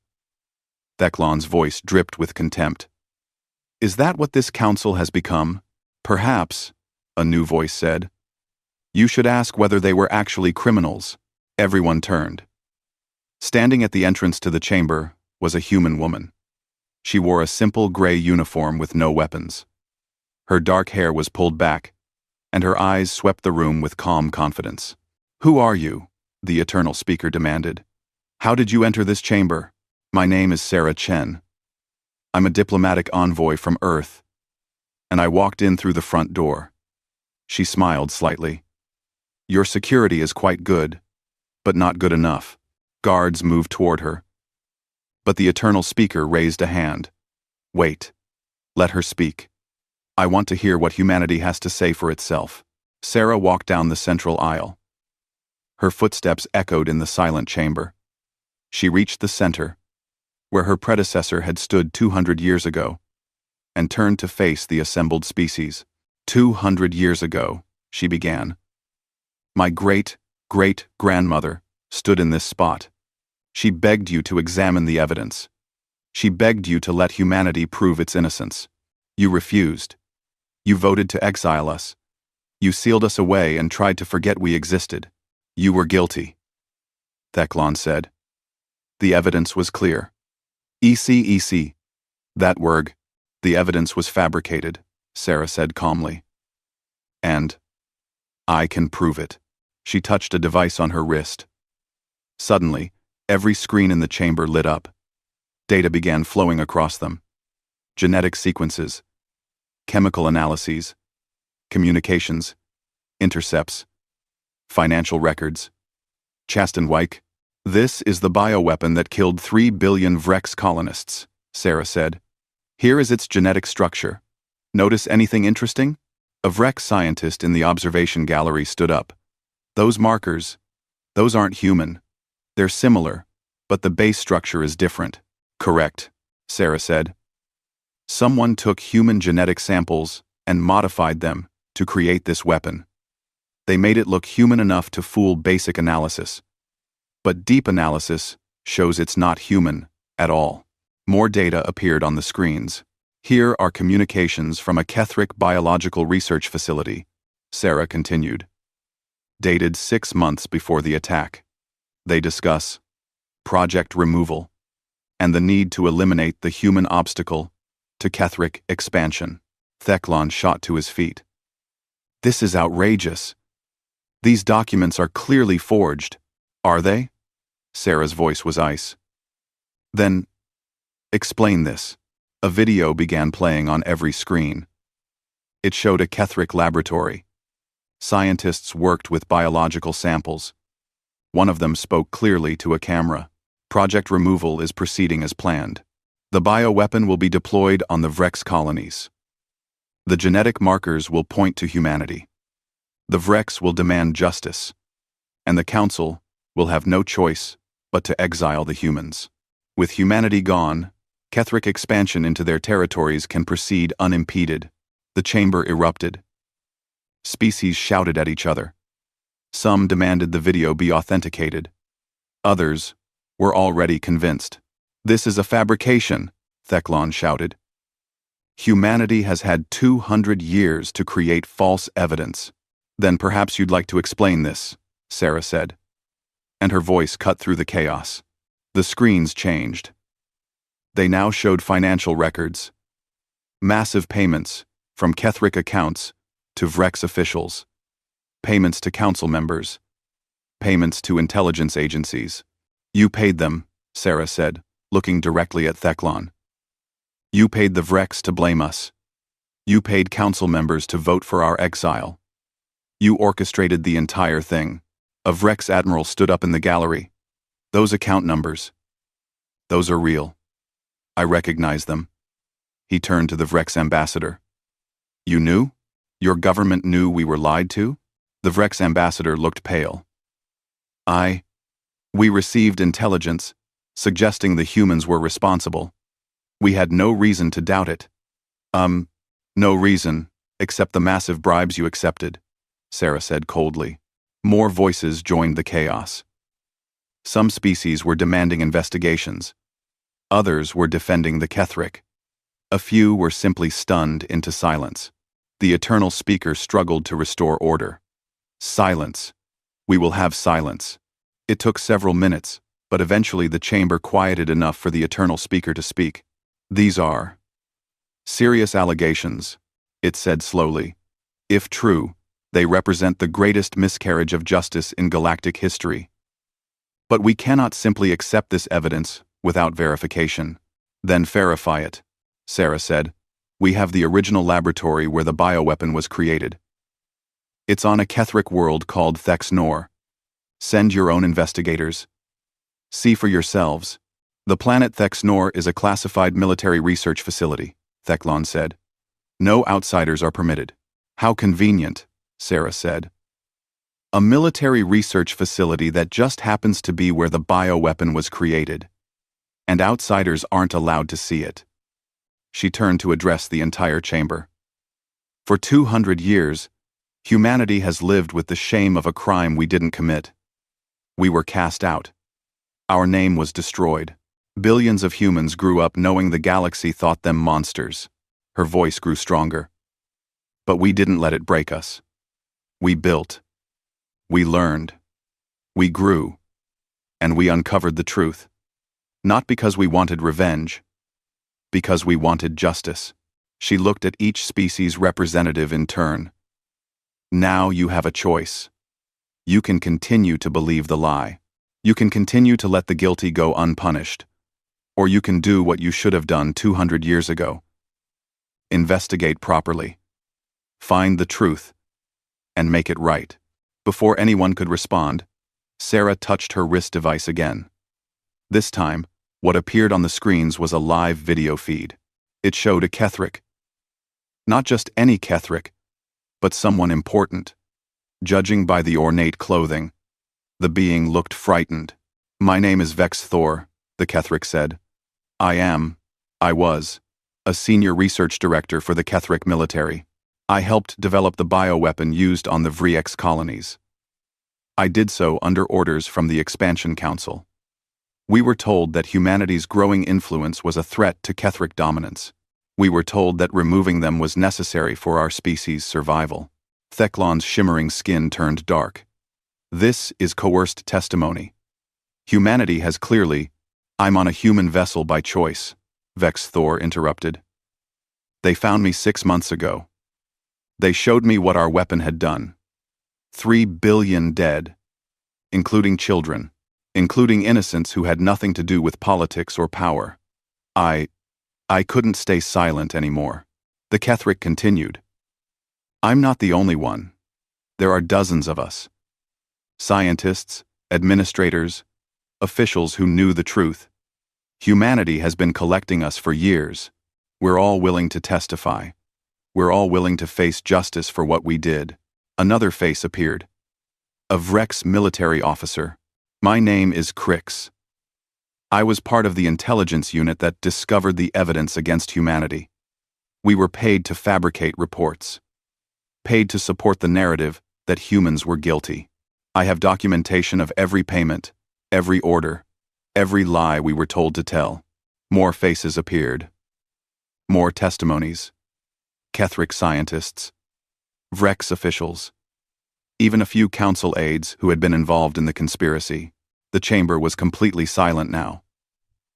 Theclon's voice dripped with contempt. "Is that what this council has become?" "Perhaps," a new voice said. "You should ask whether they were actually criminals." Everyone turned. Standing at the entrance to the chamber was a human woman. She wore a simple gray uniform with no weapons. Her dark hair was pulled back, and her eyes swept the room with calm confidence. "Who are you?" the Eternal Speaker demanded. "How did you enter this chamber?" "My name is Sarah Chen. I'm a diplomatic envoy from Earth, and I walked in through the front door." She smiled slightly. "Your security is quite good, but not good enough." Guards moved toward her. But the Eternal Speaker raised a hand. "Wait. Let her speak. I want to hear what humanity has to say for itself." Sarah walked down the central aisle. Her footsteps echoed in the silent chamber. She reached the center, where her predecessor had stood 200 years ago, and turned to face the assembled species. 200 years ago, she began. My great-great-grandmother stood in this spot. She begged you to examine the evidence. She begged you to let humanity prove its innocence. You refused. You voted to exile us. You sealed us away and tried to forget we existed. You were guilty. Theclon said. The evidence was clear. EC. That word. The evidence was fabricated, Sarah said calmly. And I can prove it. She touched a device on her wrist. Suddenly, every screen in the chamber lit up. Data began flowing across them. Genetic sequences, chemical analyses, communications, intercepts, financial records. Chastenwyk, this is the bioweapon that killed 3 billion Vrex colonists, Sarah said. Here is its genetic structure. Notice anything interesting? A Vrex scientist in the observation gallery stood up. Those markers, those aren't human. They're similar, but the base structure is different. Correct, Sarah said. Someone took human genetic samples and modified them to create this weapon. They made it look human enough to fool basic analysis. But deep analysis shows it's not human at all. More data appeared on the screens. Here are communications from a Kethric biological research facility, Sarah continued. Dated 6 months before the attack. They discuss project removal and the need to eliminate the human obstacle to Kethric expansion. Theclon shot to his feet. This is outrageous. These documents are clearly forged. Are they? Sarah's voice was ice. Then, explain this. A video began playing on every screen. It showed a Kethric laboratory. Scientists worked with biological samples. One of them spoke clearly to a camera. Project removal is proceeding as planned. The bioweapon will be deployed on the Vrex colonies. The genetic markers will point to humanity. The Vrex will demand justice, and the Council will have no choice but to exile the humans. With humanity gone, Kethric expansion into their territories can proceed unimpeded. The chamber erupted. Species shouted at each other. Some demanded the video be authenticated. Others were already convinced. This is a fabrication, Theclon shouted. Humanity has had 200 years to create false evidence. Then perhaps you'd like to explain this, Sarah said. And her voice cut through the chaos. The screens changed. They now showed financial records. Massive payments from Kethric accounts to Vrex officials. Payments to council members. Payments to intelligence agencies. You paid them, Sarah said, looking directly at Theclon. You paid the Vrex to blame us. You paid council members to vote for our exile. You orchestrated the entire thing. A Vrex admiral stood up in the gallery. Those account numbers. Those are real. I recognize them. He turned to the Vrex ambassador. You knew? Your government knew we were lied to? The Vrex ambassador looked pale. We received intelligence, suggesting the humans were responsible. We had no reason to doubt it. No reason, except the massive bribes you accepted, Sarah said coldly. More voices joined the chaos. Some species were demanding investigations. Others were defending the Kethric. A few were simply stunned into silence. The eternal speaker struggled to restore order. Silence. We will have silence. It took several minutes, but eventually the chamber quieted enough for the eternal speaker to speak. These are serious allegations, it said slowly. If true, they represent the greatest miscarriage of justice in galactic history. But we cannot simply accept this evidence without verification. Then verify it, Sarah said. We have the original laboratory where the bioweapon was created. It's on a Kethric world called Thexnor. Send your own investigators. See for yourselves. The planet Thexnor is a classified military research facility, Theclon said. No outsiders are permitted. How convenient, Sarah said. A military research facility that just happens to be where the bioweapon was created. And outsiders aren't allowed to see it. She turned to address the entire chamber. For 200 years, humanity has lived with the shame of a crime we didn't commit. We were cast out. Our name was destroyed. Billions of humans grew up knowing the galaxy thought them monsters. Her voice grew stronger. But we didn't let it break us. We built. We learned. We grew. And we uncovered the truth. Not because we wanted revenge. Because we wanted justice. She looked at each species representative in turn. Now you have a choice. You can continue to believe the lie. You can continue to let the guilty go unpunished. Or you can do what you should have done 200 years ago. Investigate properly. Find the truth. And make it right. Before anyone could respond, Sarah touched her wrist device again. This time, what appeared on the screens was a live video feed. It showed a Ketheric. Not just any Ketheric, but someone important. Judging by the ornate clothing, the being looked frightened. "My name is Vex Thor," the Ketheric said. I was, a senior research director for the Ketheric military. I helped develop the bioweapon used on the Vriex colonies. I did so under orders from the Expansion Council. We were told that humanity's growing influence was a threat to Ketheric dominance. We were told that removing them was necessary for our species' survival. Theclon's shimmering skin turned dark. This is coerced testimony. Humanity has clearly, "I'm on a human vessel by choice," Vex Thor interrupted. "They found me 6 months ago. They showed me what our weapon had done. 3 billion dead, including children, including innocents who had nothing to do with politics or power. I couldn't stay silent anymore." The Ketheric continued. "I'm not the only one. There are dozens of us. Scientists, administrators, officials who knew the truth. Humanity has been collecting us for years. We're all willing to testify. We're all willing to face justice for what we did." Another face appeared. A Vrex military officer. "My name is Crix. I was part of the intelligence unit that discovered the evidence against humanity. We were paid to fabricate reports. Paid to support the narrative that humans were guilty. I have documentation of every payment, every order, every lie we were told to tell." More faces appeared. More testimonies. Ketheric scientists. Vrex officials. Even a few council aides who had been involved in the conspiracy. The chamber was completely silent now.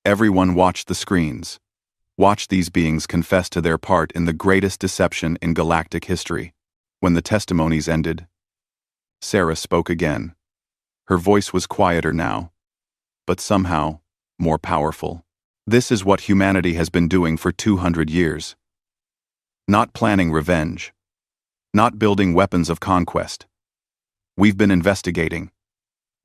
Everyone watched the screens. Watched these beings confess to their part in the greatest deception in galactic history. When the testimonies ended, Sarah spoke again. Her voice was quieter now, but somehow more powerful. "This is what humanity has been doing for 200 years. Not planning revenge. Not building weapons of conquest. We've been investigating.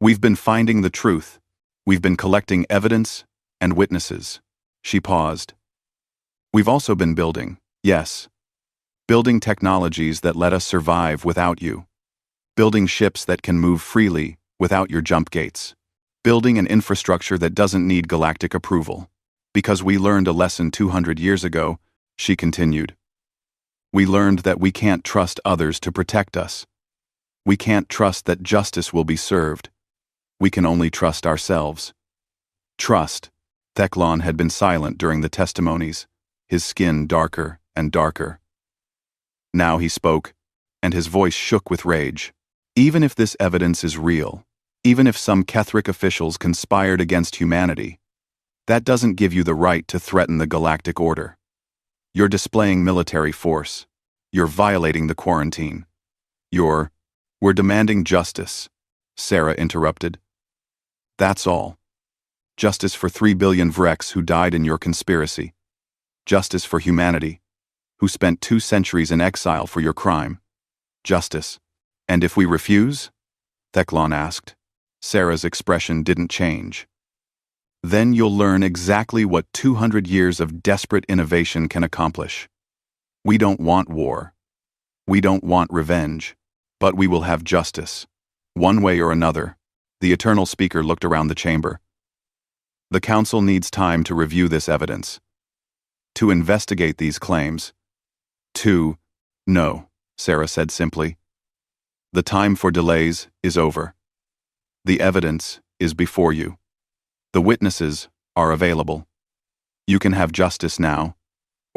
We've been finding the truth. We've been collecting evidence and witnesses." She paused. "We've also been building, yes. Building technologies that let us survive without you. Building ships that can move freely without your jump gates. Building an infrastructure that doesn't need galactic approval. Because we learned a lesson 200 years ago," she continued. "We learned that we can't trust others to protect us. We can't trust that justice will be served. We can only trust ourselves." Trust. Theclon had been silent during the testimonies, his skin darker and darker. Now he spoke, and his voice shook with rage. "Even if this evidence is real, even if some Ketheric officials conspired against humanity, that doesn't give you the right to threaten the galactic order. You're displaying military force. You're violating the quarantine. We're demanding justice," Sarah interrupted. "That's all. Justice for 3 billion Vrex who died in your conspiracy. Justice for humanity, who spent 2 centuries in exile for your crime. Justice. And if we refuse?" Theclon asked. Sarah's expression didn't change. "Then you'll learn exactly what 200 years of desperate innovation can accomplish. We don't want war. We don't want revenge. But we will have justice. One way or another, the Eternal Speaker looked around the chamber. The Council needs time to review this evidence, to investigate these claims. No, Sarah said simply. The time for delays is over. The evidence is before you. The witnesses are available. You can have justice now,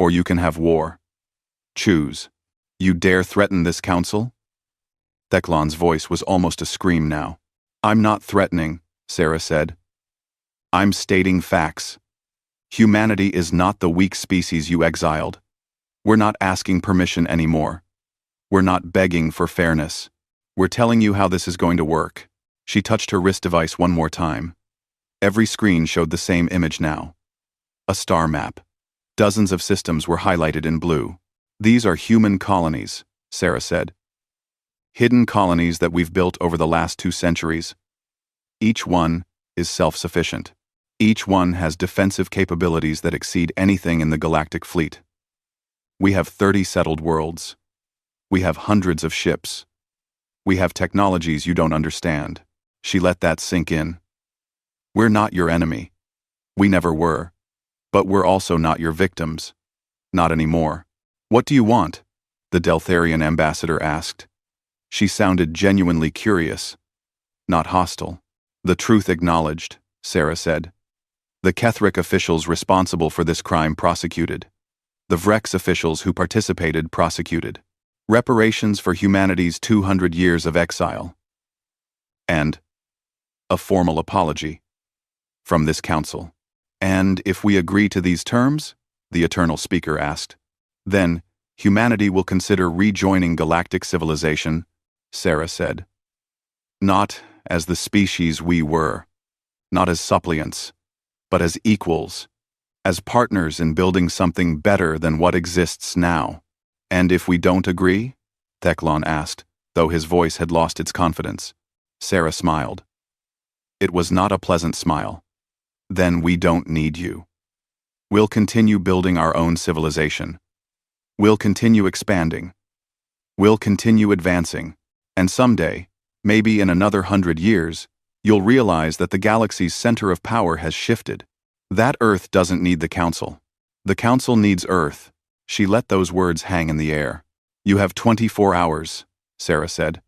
or you can have war. Choose. You dare threaten this council? Theclon's voice was almost a scream now. I'm not threatening, Sarah said. I'm stating facts. Humanity is not the weak species you exiled. We're not asking permission anymore. We're not begging for fairness. We're telling you how this is going to work. She touched her wrist device one more time. Every screen showed the same image now. A star map. Dozens of systems were highlighted in blue. These are human colonies, Sarah said. Hidden colonies that we've built over the last 2 centuries. Each one is self-sufficient. Each one has defensive capabilities that exceed anything in the galactic fleet. We have 30 settled worlds. We have hundreds of ships. We have technologies you don't understand. She let that sink in. We're not your enemy. We never were. But we're also not your victims. Not anymore. What do you want? The Deltharian ambassador asked. She sounded genuinely curious, not hostile. The truth acknowledged, Sarah said. The Kethric officials responsible for this crime prosecuted. The Vrex officials who participated prosecuted. Reparations for humanity's 200 years of exile. And a formal apology from this council. And if we agree to these terms, the Eternal Speaker asked, then humanity will consider rejoining galactic civilization, Sarah said. Not as the species we were, not as suppliants, but as equals, as partners in building something better than what exists now. And if we don't agree? Theclon asked, though his voice had lost its confidence. Sarah smiled. It was not a pleasant smile. Then we don't need you. We'll continue building our own civilization. We'll continue expanding. We'll continue advancing. And someday, maybe in another 100 years, you'll realize that the galaxy's center of power has shifted. That Earth doesn't need the Council. The Council needs Earth. She let those words hang in the air. You have 24 hours, Sarah said.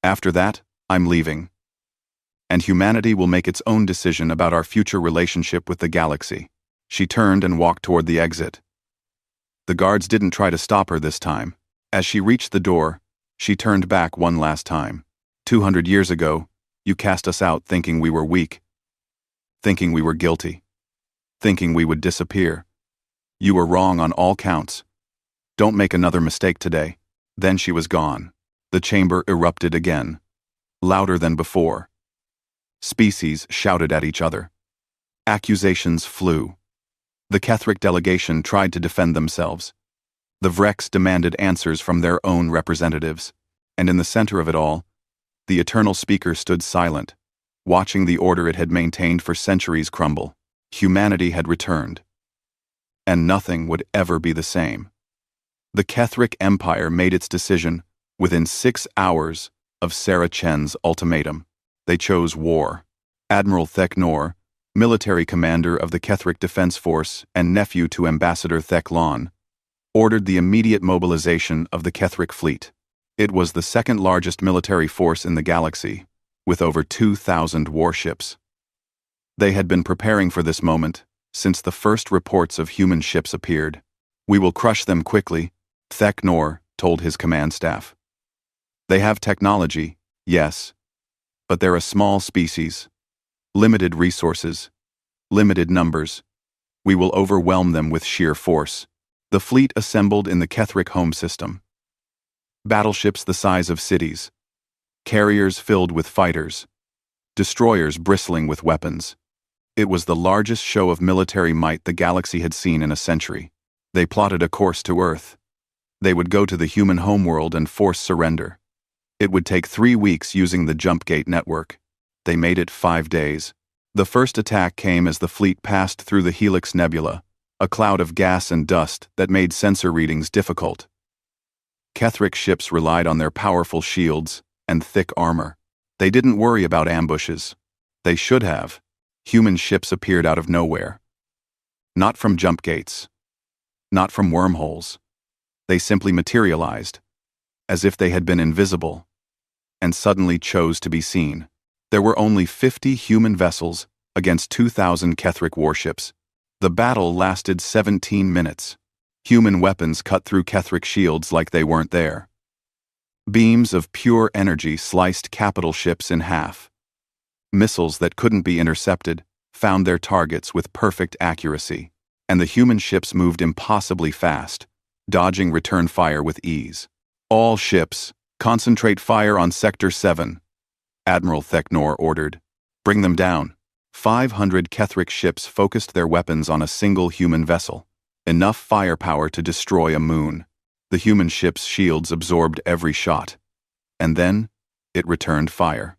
After that, I'm leaving. And humanity will make its own decision about our future relationship with the galaxy. She turned and walked toward the exit. The guards didn't try to stop her this time. As she reached the door, she turned back one last time. 200 years ago, you cast us out thinking we were weak, thinking we were guilty, thinking we would disappear. You were wrong on all counts. Don't make another mistake today. Then she was gone. The chamber erupted again, louder than before. Species shouted at each other. Accusations flew. The Kethric delegation tried to defend themselves. The Vrex demanded answers from their own representatives. And in the center of it all, the Eternal Speaker stood silent, watching the order it had maintained for centuries crumble. Humanity had returned. And nothing would ever be the same. The Kethric Empire made its decision within 6 hours of Sarah Chen's ultimatum. They chose war. Admiral Thek-Nor, military commander of the Kethric Defense Force and nephew to Ambassador Theclon, ordered the immediate mobilization of the Kethric fleet. It was the second largest military force in the galaxy, with over 2,000 warships. They had been preparing for this moment since the first reports of human ships appeared. We will crush them quickly, Thek-Nor told his command staff. They have technology, yes, but they're a small species. Limited resources. Limited numbers. We will overwhelm them with sheer force. The fleet assembled in the Kethric home system. Battleships the size of cities. Carriers filled with fighters. Destroyers bristling with weapons. It was the largest show of military might the galaxy had seen in a century. They plotted a course to Earth. They would go to the human homeworld and force surrender. It would take 3 weeks using the Jump Gate network. They made it 5 days. The first attack came as the fleet passed through the Helix Nebula, a cloud of gas and dust that made sensor readings difficult. Kethric ships relied on their powerful shields and thick armor. They didn't worry about ambushes. They should have. Human ships appeared out of nowhere. Not from jump gates. Not from wormholes. They simply materialized, as if they had been invisible, and suddenly chose to be seen. There were only 50 human vessels against 2,000 Ketheric warships. The battle lasted 17 minutes. Human weapons cut through Ketheric shields like they weren't there. Beams of pure energy sliced capital ships in half. Missiles that couldn't be intercepted found their targets with perfect accuracy, and the human ships moved impossibly fast, dodging return fire with ease. All ships, concentrate fire on Sector 7, Admiral Theknor ordered. Bring them down. 500 Ketheric ships focused their weapons on a single human vessel, enough firepower to destroy a moon. The human ship's shields absorbed every shot, and then it returned fire.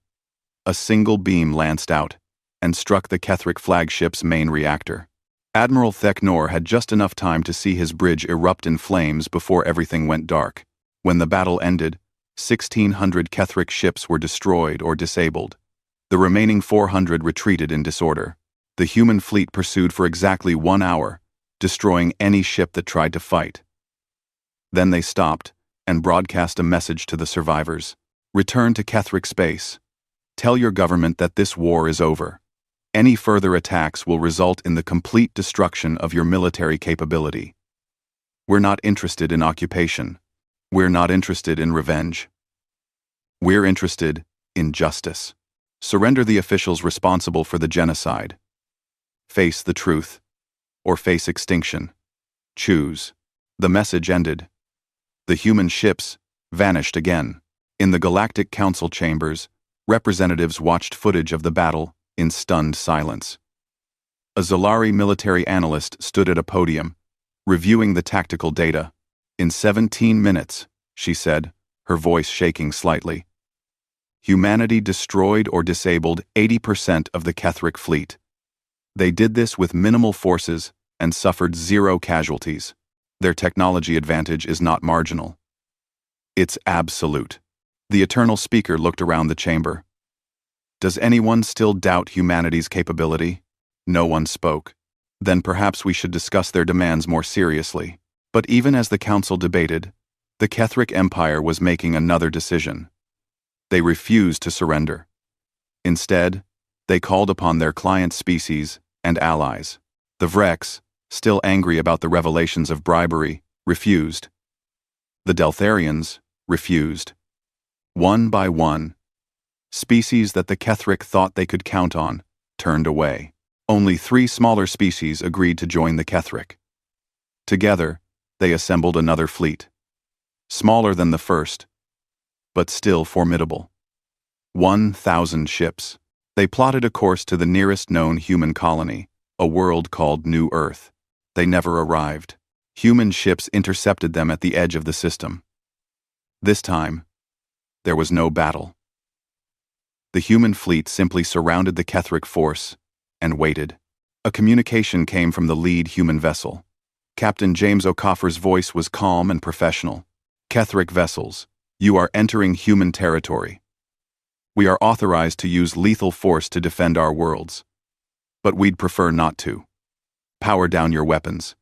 A single beam lanced out and struck the Ketheric flagship's main reactor. Admiral Theknor had just enough time to see his bridge erupt in flames before everything went dark. When the battle ended, 1,600 Ketheric ships were destroyed or disabled. The remaining 400 retreated in disorder. The human fleet pursued for exactly 1 hour, destroying any ship that tried to fight. Then they stopped and broadcast a message to the survivors. Return to Ketheric space. Tell your government that this war is over. Any further attacks will result in the complete destruction of your military capability. We're not interested in occupation. We're not interested in revenge. We're interested in justice. Surrender the officials responsible for the genocide. Face the truth, or face extinction. Choose. The message ended. The human ships vanished again. In the Galactic Council chambers, representatives watched footage of the battle in stunned silence. A Zolari military analyst stood at a podium, reviewing the tactical data. In 17 minutes, she said, her voice shaking slightly, humanity destroyed or disabled 80% of the Ketheric fleet. They did this with minimal forces and suffered 0 casualties. Their technology advantage is not marginal. It's absolute. The Eternal Speaker looked around the chamber. Does anyone still doubt humanity's capability? No one spoke. Then perhaps we should discuss their demands more seriously. But even as the council debated, the Ketheric Empire was making another decision. They refused to surrender. Instead, they called upon their client species and allies. The Vrex, still angry about the revelations of bribery, refused. The Deltharians refused. One by one, species that the Ketheric thought they could count on turned away. Only 3 smaller species agreed to join the Ketheric. Together, they assembled another fleet. Smaller than the first, but still formidable. 1,000 ships. They plotted a course to the nearest known human colony, a world called New Earth. They never arrived. Human ships intercepted them at the edge of the system. This time, there was no battle. The human fleet simply surrounded the Ketheric force and waited. A communication came from the lead human vessel. Captain James O'Coffer's voice was calm and professional. Ketheric vessels, you are entering human territory. We are authorized to use lethal force to defend our worlds, but we'd prefer not to. Power down your weapons.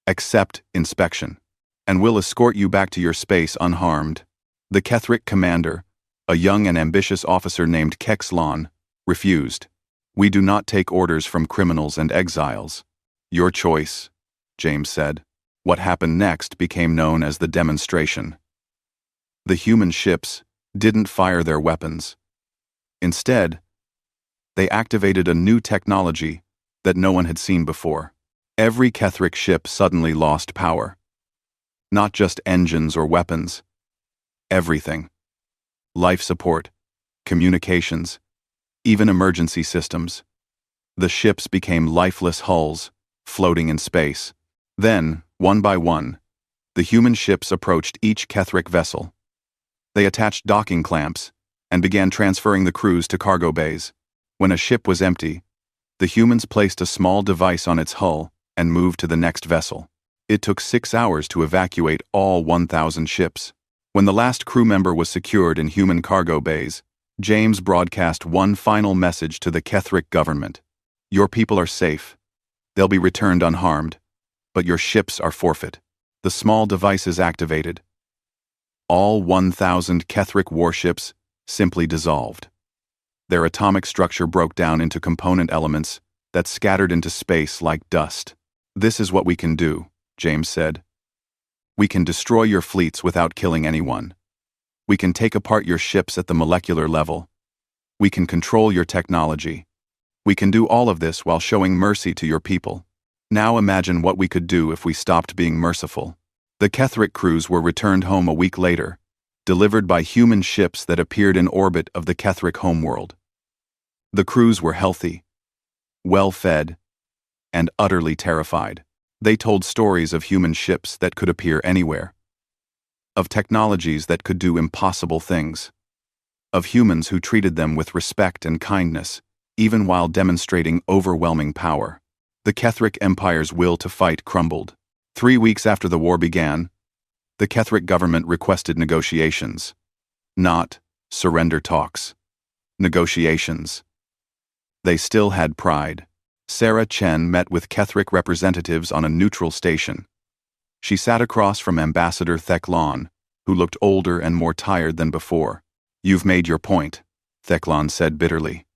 Accept inspection, and we'll escort you back to your space unharmed. The Ketheric commander, a young and ambitious officer named Kexlon, refused. We do not take orders from criminals and exiles. Your choice, James said. What happened next became known as the demonstration. The human ships didn't fire their weapons. Instead, they activated a new technology that no one had seen before. Every Ketheric ship suddenly lost power. Not just engines or weapons. Everything. Life support, communications, even emergency systems. The ships became lifeless hulls, floating in space. Then, one by one, the human ships approached each Ketheric vessel. They attached docking clamps and began transferring the crews to cargo bays. When a ship was empty, the humans placed a small device on its hull and moved to the next vessel. It took 6 hours to evacuate all 1,000 ships. When the last crew member was secured in human cargo bays, James broadcast one final message to the Kethric government. Your people are safe. They'll be returned unharmed. But your ships are forfeit. The small device is activated. All 1,000 Kethric warships simply dissolved. Their atomic structure broke down into component elements that scattered into space like dust. This is what we can do, James said. We can destroy your fleets without killing anyone. We can take apart your ships at the molecular level. We can control your technology. We can do all of this while showing mercy to your people. Now imagine what we could do if we stopped being merciful. The Kethric crews were returned home a week later, delivered by human ships that appeared in orbit of the Kethric homeworld. The crews were healthy, well-fed, and utterly terrified. They told stories of human ships that could appear anywhere, of technologies that could do impossible things, of humans who treated them with respect and kindness, even while demonstrating overwhelming power. The Kethric Empire's will to fight crumbled. 3 weeks after the war began, the Kethric government requested negotiations. Not surrender talks. Negotiations. They still had pride. Sarah Chen met with Kethric representatives on a neutral station. She sat across from Ambassador Theklan, who looked older and more tired than before. You've made your point, Theklan said bitterly.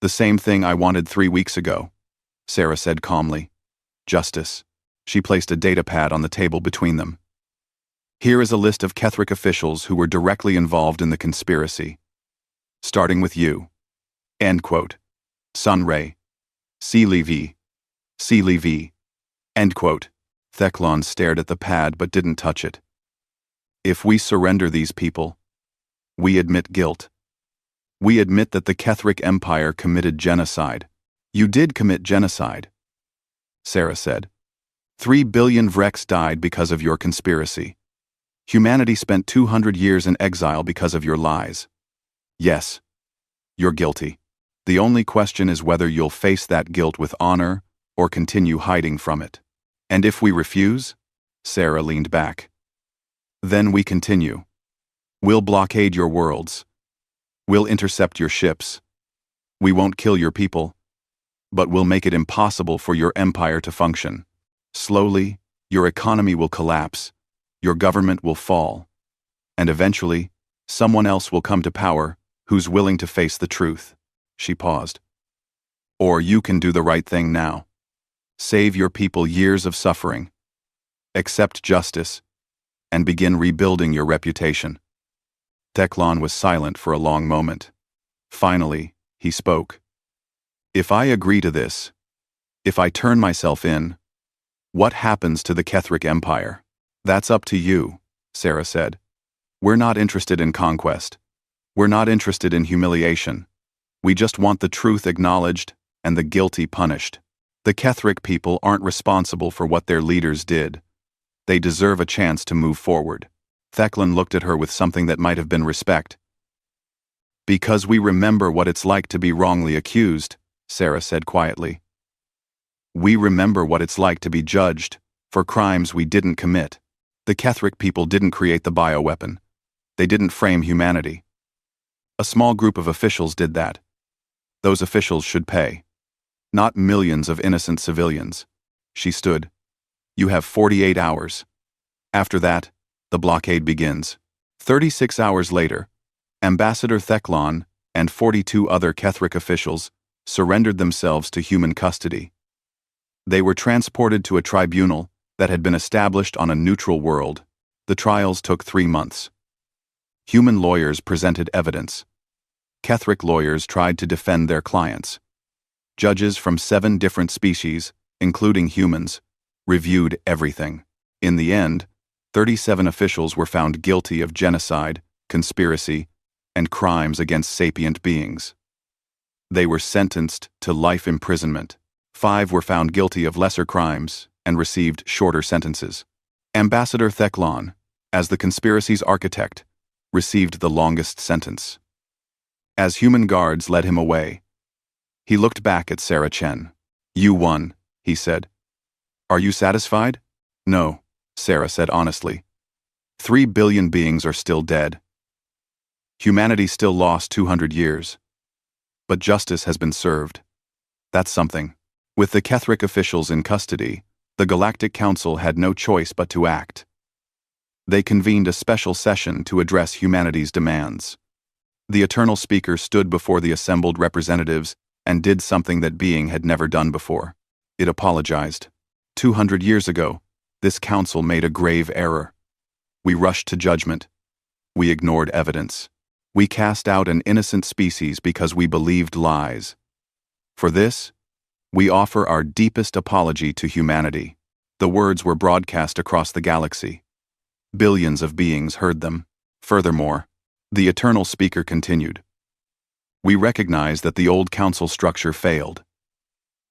The same thing I wanted 3 weeks ago, Sarah said calmly. Justice. She placed a data pad on the table between them. Here is a list of Kethric officials who were directly involved in the conspiracy. Starting with you. End quote. Sunray. Levy. Levy. End quote. Theklan stared at the pad but didn't touch it. If we surrender these people, we admit guilt. We admit that the Kethric Empire committed genocide. You did commit genocide, Sarah said. 3 billion Vrex died because of your conspiracy. Humanity spent 200 years in exile because of your lies. Yes, you're guilty. The only question is whether you'll face that guilt with honor or continue hiding from it. And if we refuse? Sarah leaned back. Then we continue. We'll blockade your worlds. We'll intercept your ships. We won't kill your people, but we'll make it impossible for your empire to function. Slowly, your economy will collapse, your government will fall, and eventually, someone else will come to power who's willing to face the truth. She paused. Or you can do the right thing now. Save your people years of suffering. Accept justice, and begin rebuilding your reputation. Theklan was silent for a long moment. Finally, he spoke. If I agree to this, if I turn myself in, what happens to the Kethric Empire? That's up to you, Sarah said. We're not interested in conquest. We're not interested in humiliation. We just want the truth acknowledged and the guilty punished. The Kethric people aren't responsible for what their leaders did. They deserve a chance to move forward. Theklan looked at her with something that might have been respect. Because we remember what it's like to be wrongly accused, Sarah said quietly. We remember what it's like to be judged for crimes we didn't commit. The Kethric people didn't create the bioweapon. They didn't frame humanity. A small group of officials did that. Those officials should pay. Not millions of innocent civilians. She stood. You have 48 hours. After that, the blockade begins. 36 hours later, Ambassador Theklan and 42 other Kethric officials surrendered themselves to human custody. They were transported to a tribunal that had been established on a neutral world. The trials took 3 months. Human lawyers presented evidence. Kethric lawyers tried to defend their clients. Judges from 7 different species, including humans, reviewed everything. In the end, 37 officials were found guilty of genocide, conspiracy, and crimes against sapient beings. They were sentenced to life imprisonment. 5 were found guilty of lesser crimes and received shorter sentences. Ambassador Theklan, as the conspiracy's architect, received the longest sentence. As human guards led him away, he looked back at Sarah Chen. You won, he said. Are you satisfied? No, Sarah said honestly. 3 billion beings are still dead. Humanity still lost 200 years. But justice has been served. That's something. With the Ketheric officials in custody, the Galactic Council had no choice but to act. They convened a special session to address humanity's demands. The Eternal Speaker stood before the assembled representatives and did something that being had never done before. It apologized. 200 years ago, this council made a grave error. We rushed to judgment. We ignored evidence. We cast out an innocent species because we believed lies. For this, we offer our deepest apology to humanity. The words were broadcast across the galaxy. Billions of beings heard them. Furthermore, the Eternal Speaker continued. We recognize that the old council structure failed.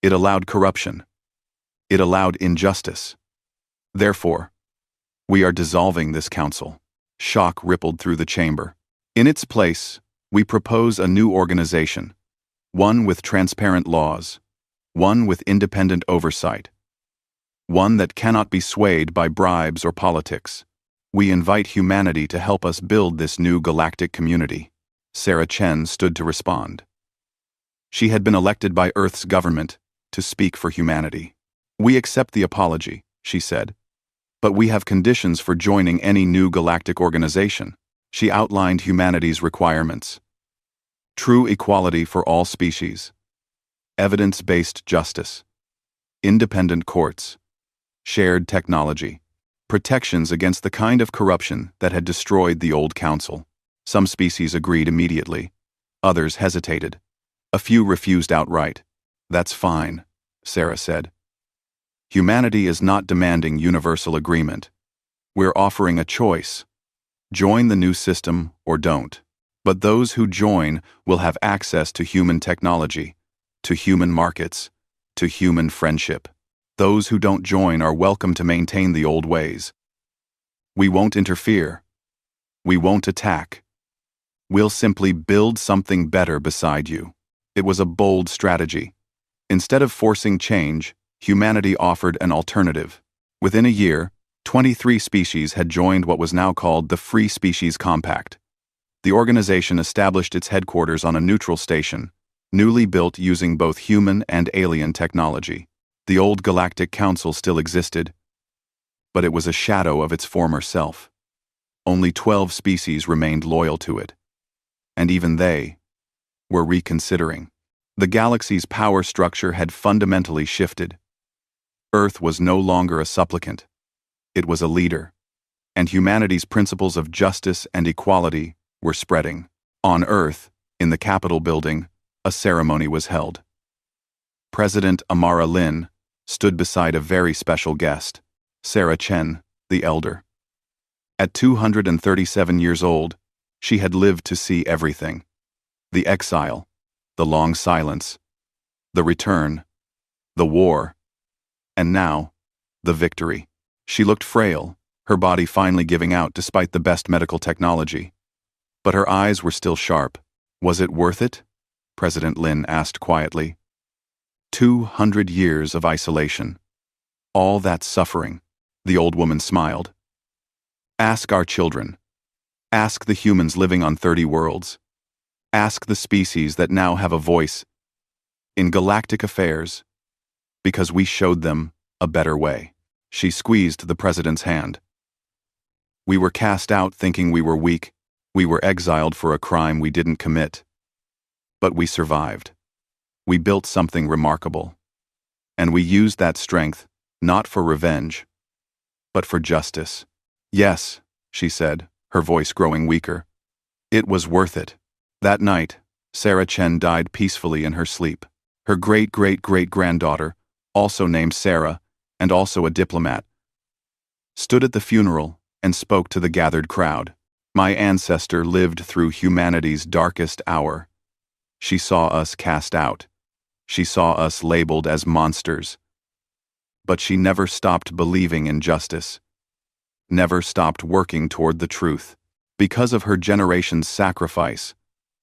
It allowed corruption. It allowed injustice. Therefore, we are dissolving this council. Shock rippled through the chamber. In its place, we propose a new organization, one with transparent laws, one with independent oversight, one that cannot be swayed by bribes or politics. We invite humanity to help us build this new galactic community. Sarah Chen stood to respond. She had been elected by Earth's government to speak for humanity. We accept the apology, she said, but we have conditions for joining any new galactic organization. She outlined humanity's requirements. True equality for all species, evidence-based justice, independent courts, shared technology, protections against the kind of corruption that had destroyed the old council. Some species agreed immediately. Others hesitated. A few refused outright. That's fine, Sarah said. Humanity is not demanding universal agreement. We're offering a choice. Join the new system or don't. But those who join will have access to human technology, to human markets, to human friendship. Those who don't join are welcome to maintain the old ways. We won't interfere. We won't attack. We'll simply build something better beside you. It was a bold strategy. Instead of forcing change, humanity offered an alternative. Within a year, 23 species had joined what was now called the Free Species Compact. The organization established its headquarters on a neutral station, newly built using both human and alien technology. The old Galactic Council still existed, but it was a shadow of its former self. Only 12 species remained loyal to it. And even they were reconsidering. The galaxy's power structure had fundamentally shifted. Earth was no longer a supplicant. It was a leader. And humanity's principles of justice and equality were spreading. On Earth, in the Capitol building, a ceremony was held. President Amara Lin stood beside a very special guest, Sarah Chen, the elder. At 237 years old, she had lived to see everything. The exile, the long silence, the return, the war, and now, the victory. She looked frail, her body finally giving out despite the best medical technology. But her eyes were still sharp. Was it worth it? President Lin asked quietly. 200 years of isolation. All that suffering. The old woman smiled. Ask our children. Ask the humans living on 30 worlds. Ask the species that now have a voice in galactic affairs, because we showed them a better way. She squeezed the president's hand. We were cast out thinking we were weak. We were exiled for a crime we didn't commit. But we survived. We built something remarkable. And we used that strength, not for revenge, but for justice. Yes, she said, her voice growing weaker. It was worth it. That night, Sarah Chen died peacefully in her sleep. Her great-great-great-granddaughter, also named Sarah, and also a diplomat, stood at the funeral and spoke to the gathered crowd. My ancestor lived through humanity's darkest hour. She saw us cast out. She saw us labeled as monsters. But she never stopped believing in justice. Never stopped working toward the truth. Because of her generation's sacrifice,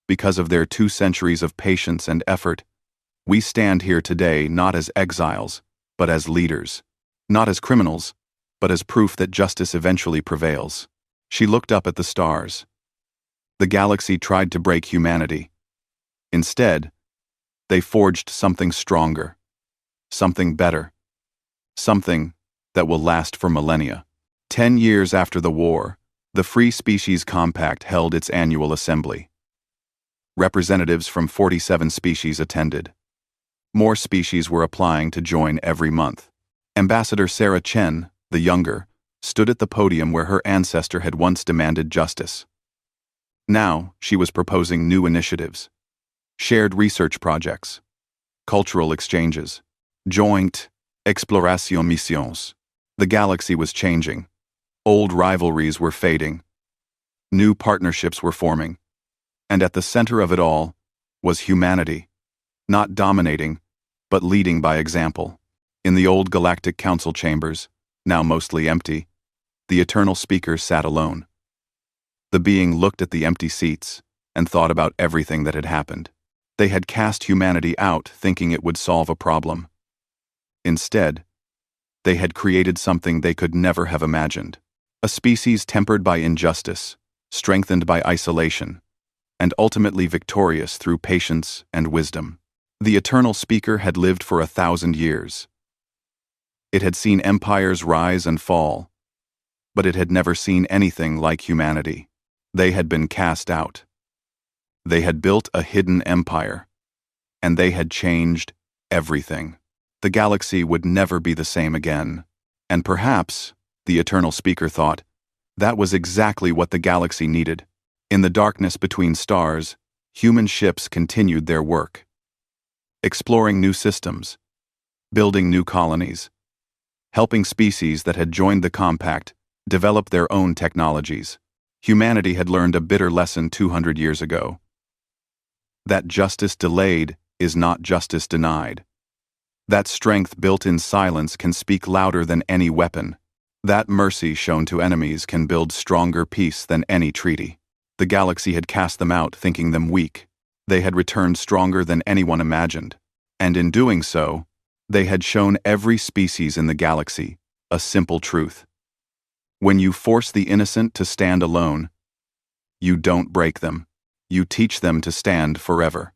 because of their 2 centuries of patience and effort, we stand here today not as exiles, but as leaders. Not as criminals, but as proof that justice eventually prevails. She looked up at the stars. The galaxy tried to break humanity. Instead, they forged something stronger, something better, something that will last for millennia. 10 years after the war, the Free Species Compact held its annual assembly. Representatives from 47 species attended. More species were applying to join every month. Ambassador Sarah Chen, the younger, stood at the podium where her ancestor had once demanded justice. Now, she was proposing new initiatives. Shared research projects, cultural exchanges, joint exploration missions. The galaxy was changing. Old rivalries were fading. New partnerships were forming. And at the center of it all was humanity, not dominating, but leading by example. In the old Galactic Council chambers, now mostly empty, the Eternal Speaker sat alone. The being looked at the empty seats and thought about everything that had happened. They had cast humanity out thinking it would solve a problem. Instead, they had created something they could never have imagined. A species tempered by injustice, strengthened by isolation, and ultimately victorious through patience and wisdom. The Eternal Speaker had lived for 1,000 years. It had seen empires rise and fall, but it had never seen anything like humanity. They had been cast out. They had built a hidden empire, and they had changed everything. The galaxy would never be the same again. And perhaps, the Eternal Speaker thought, that was exactly what the galaxy needed. In the darkness between stars, human ships continued their work, exploring new systems, building new colonies, helping species that had joined the Compact develop their own technologies. Humanity had learned a bitter lesson 200 years ago. That justice delayed is not justice denied. That strength built in silence can speak louder than any weapon. That mercy shown to enemies can build stronger peace than any treaty. The galaxy had cast them out, thinking them weak. They had returned stronger than anyone imagined. And in doing so, they had shown every species in the galaxy a simple truth. When you force the innocent to stand alone, you don't break them. You teach them to stand forever.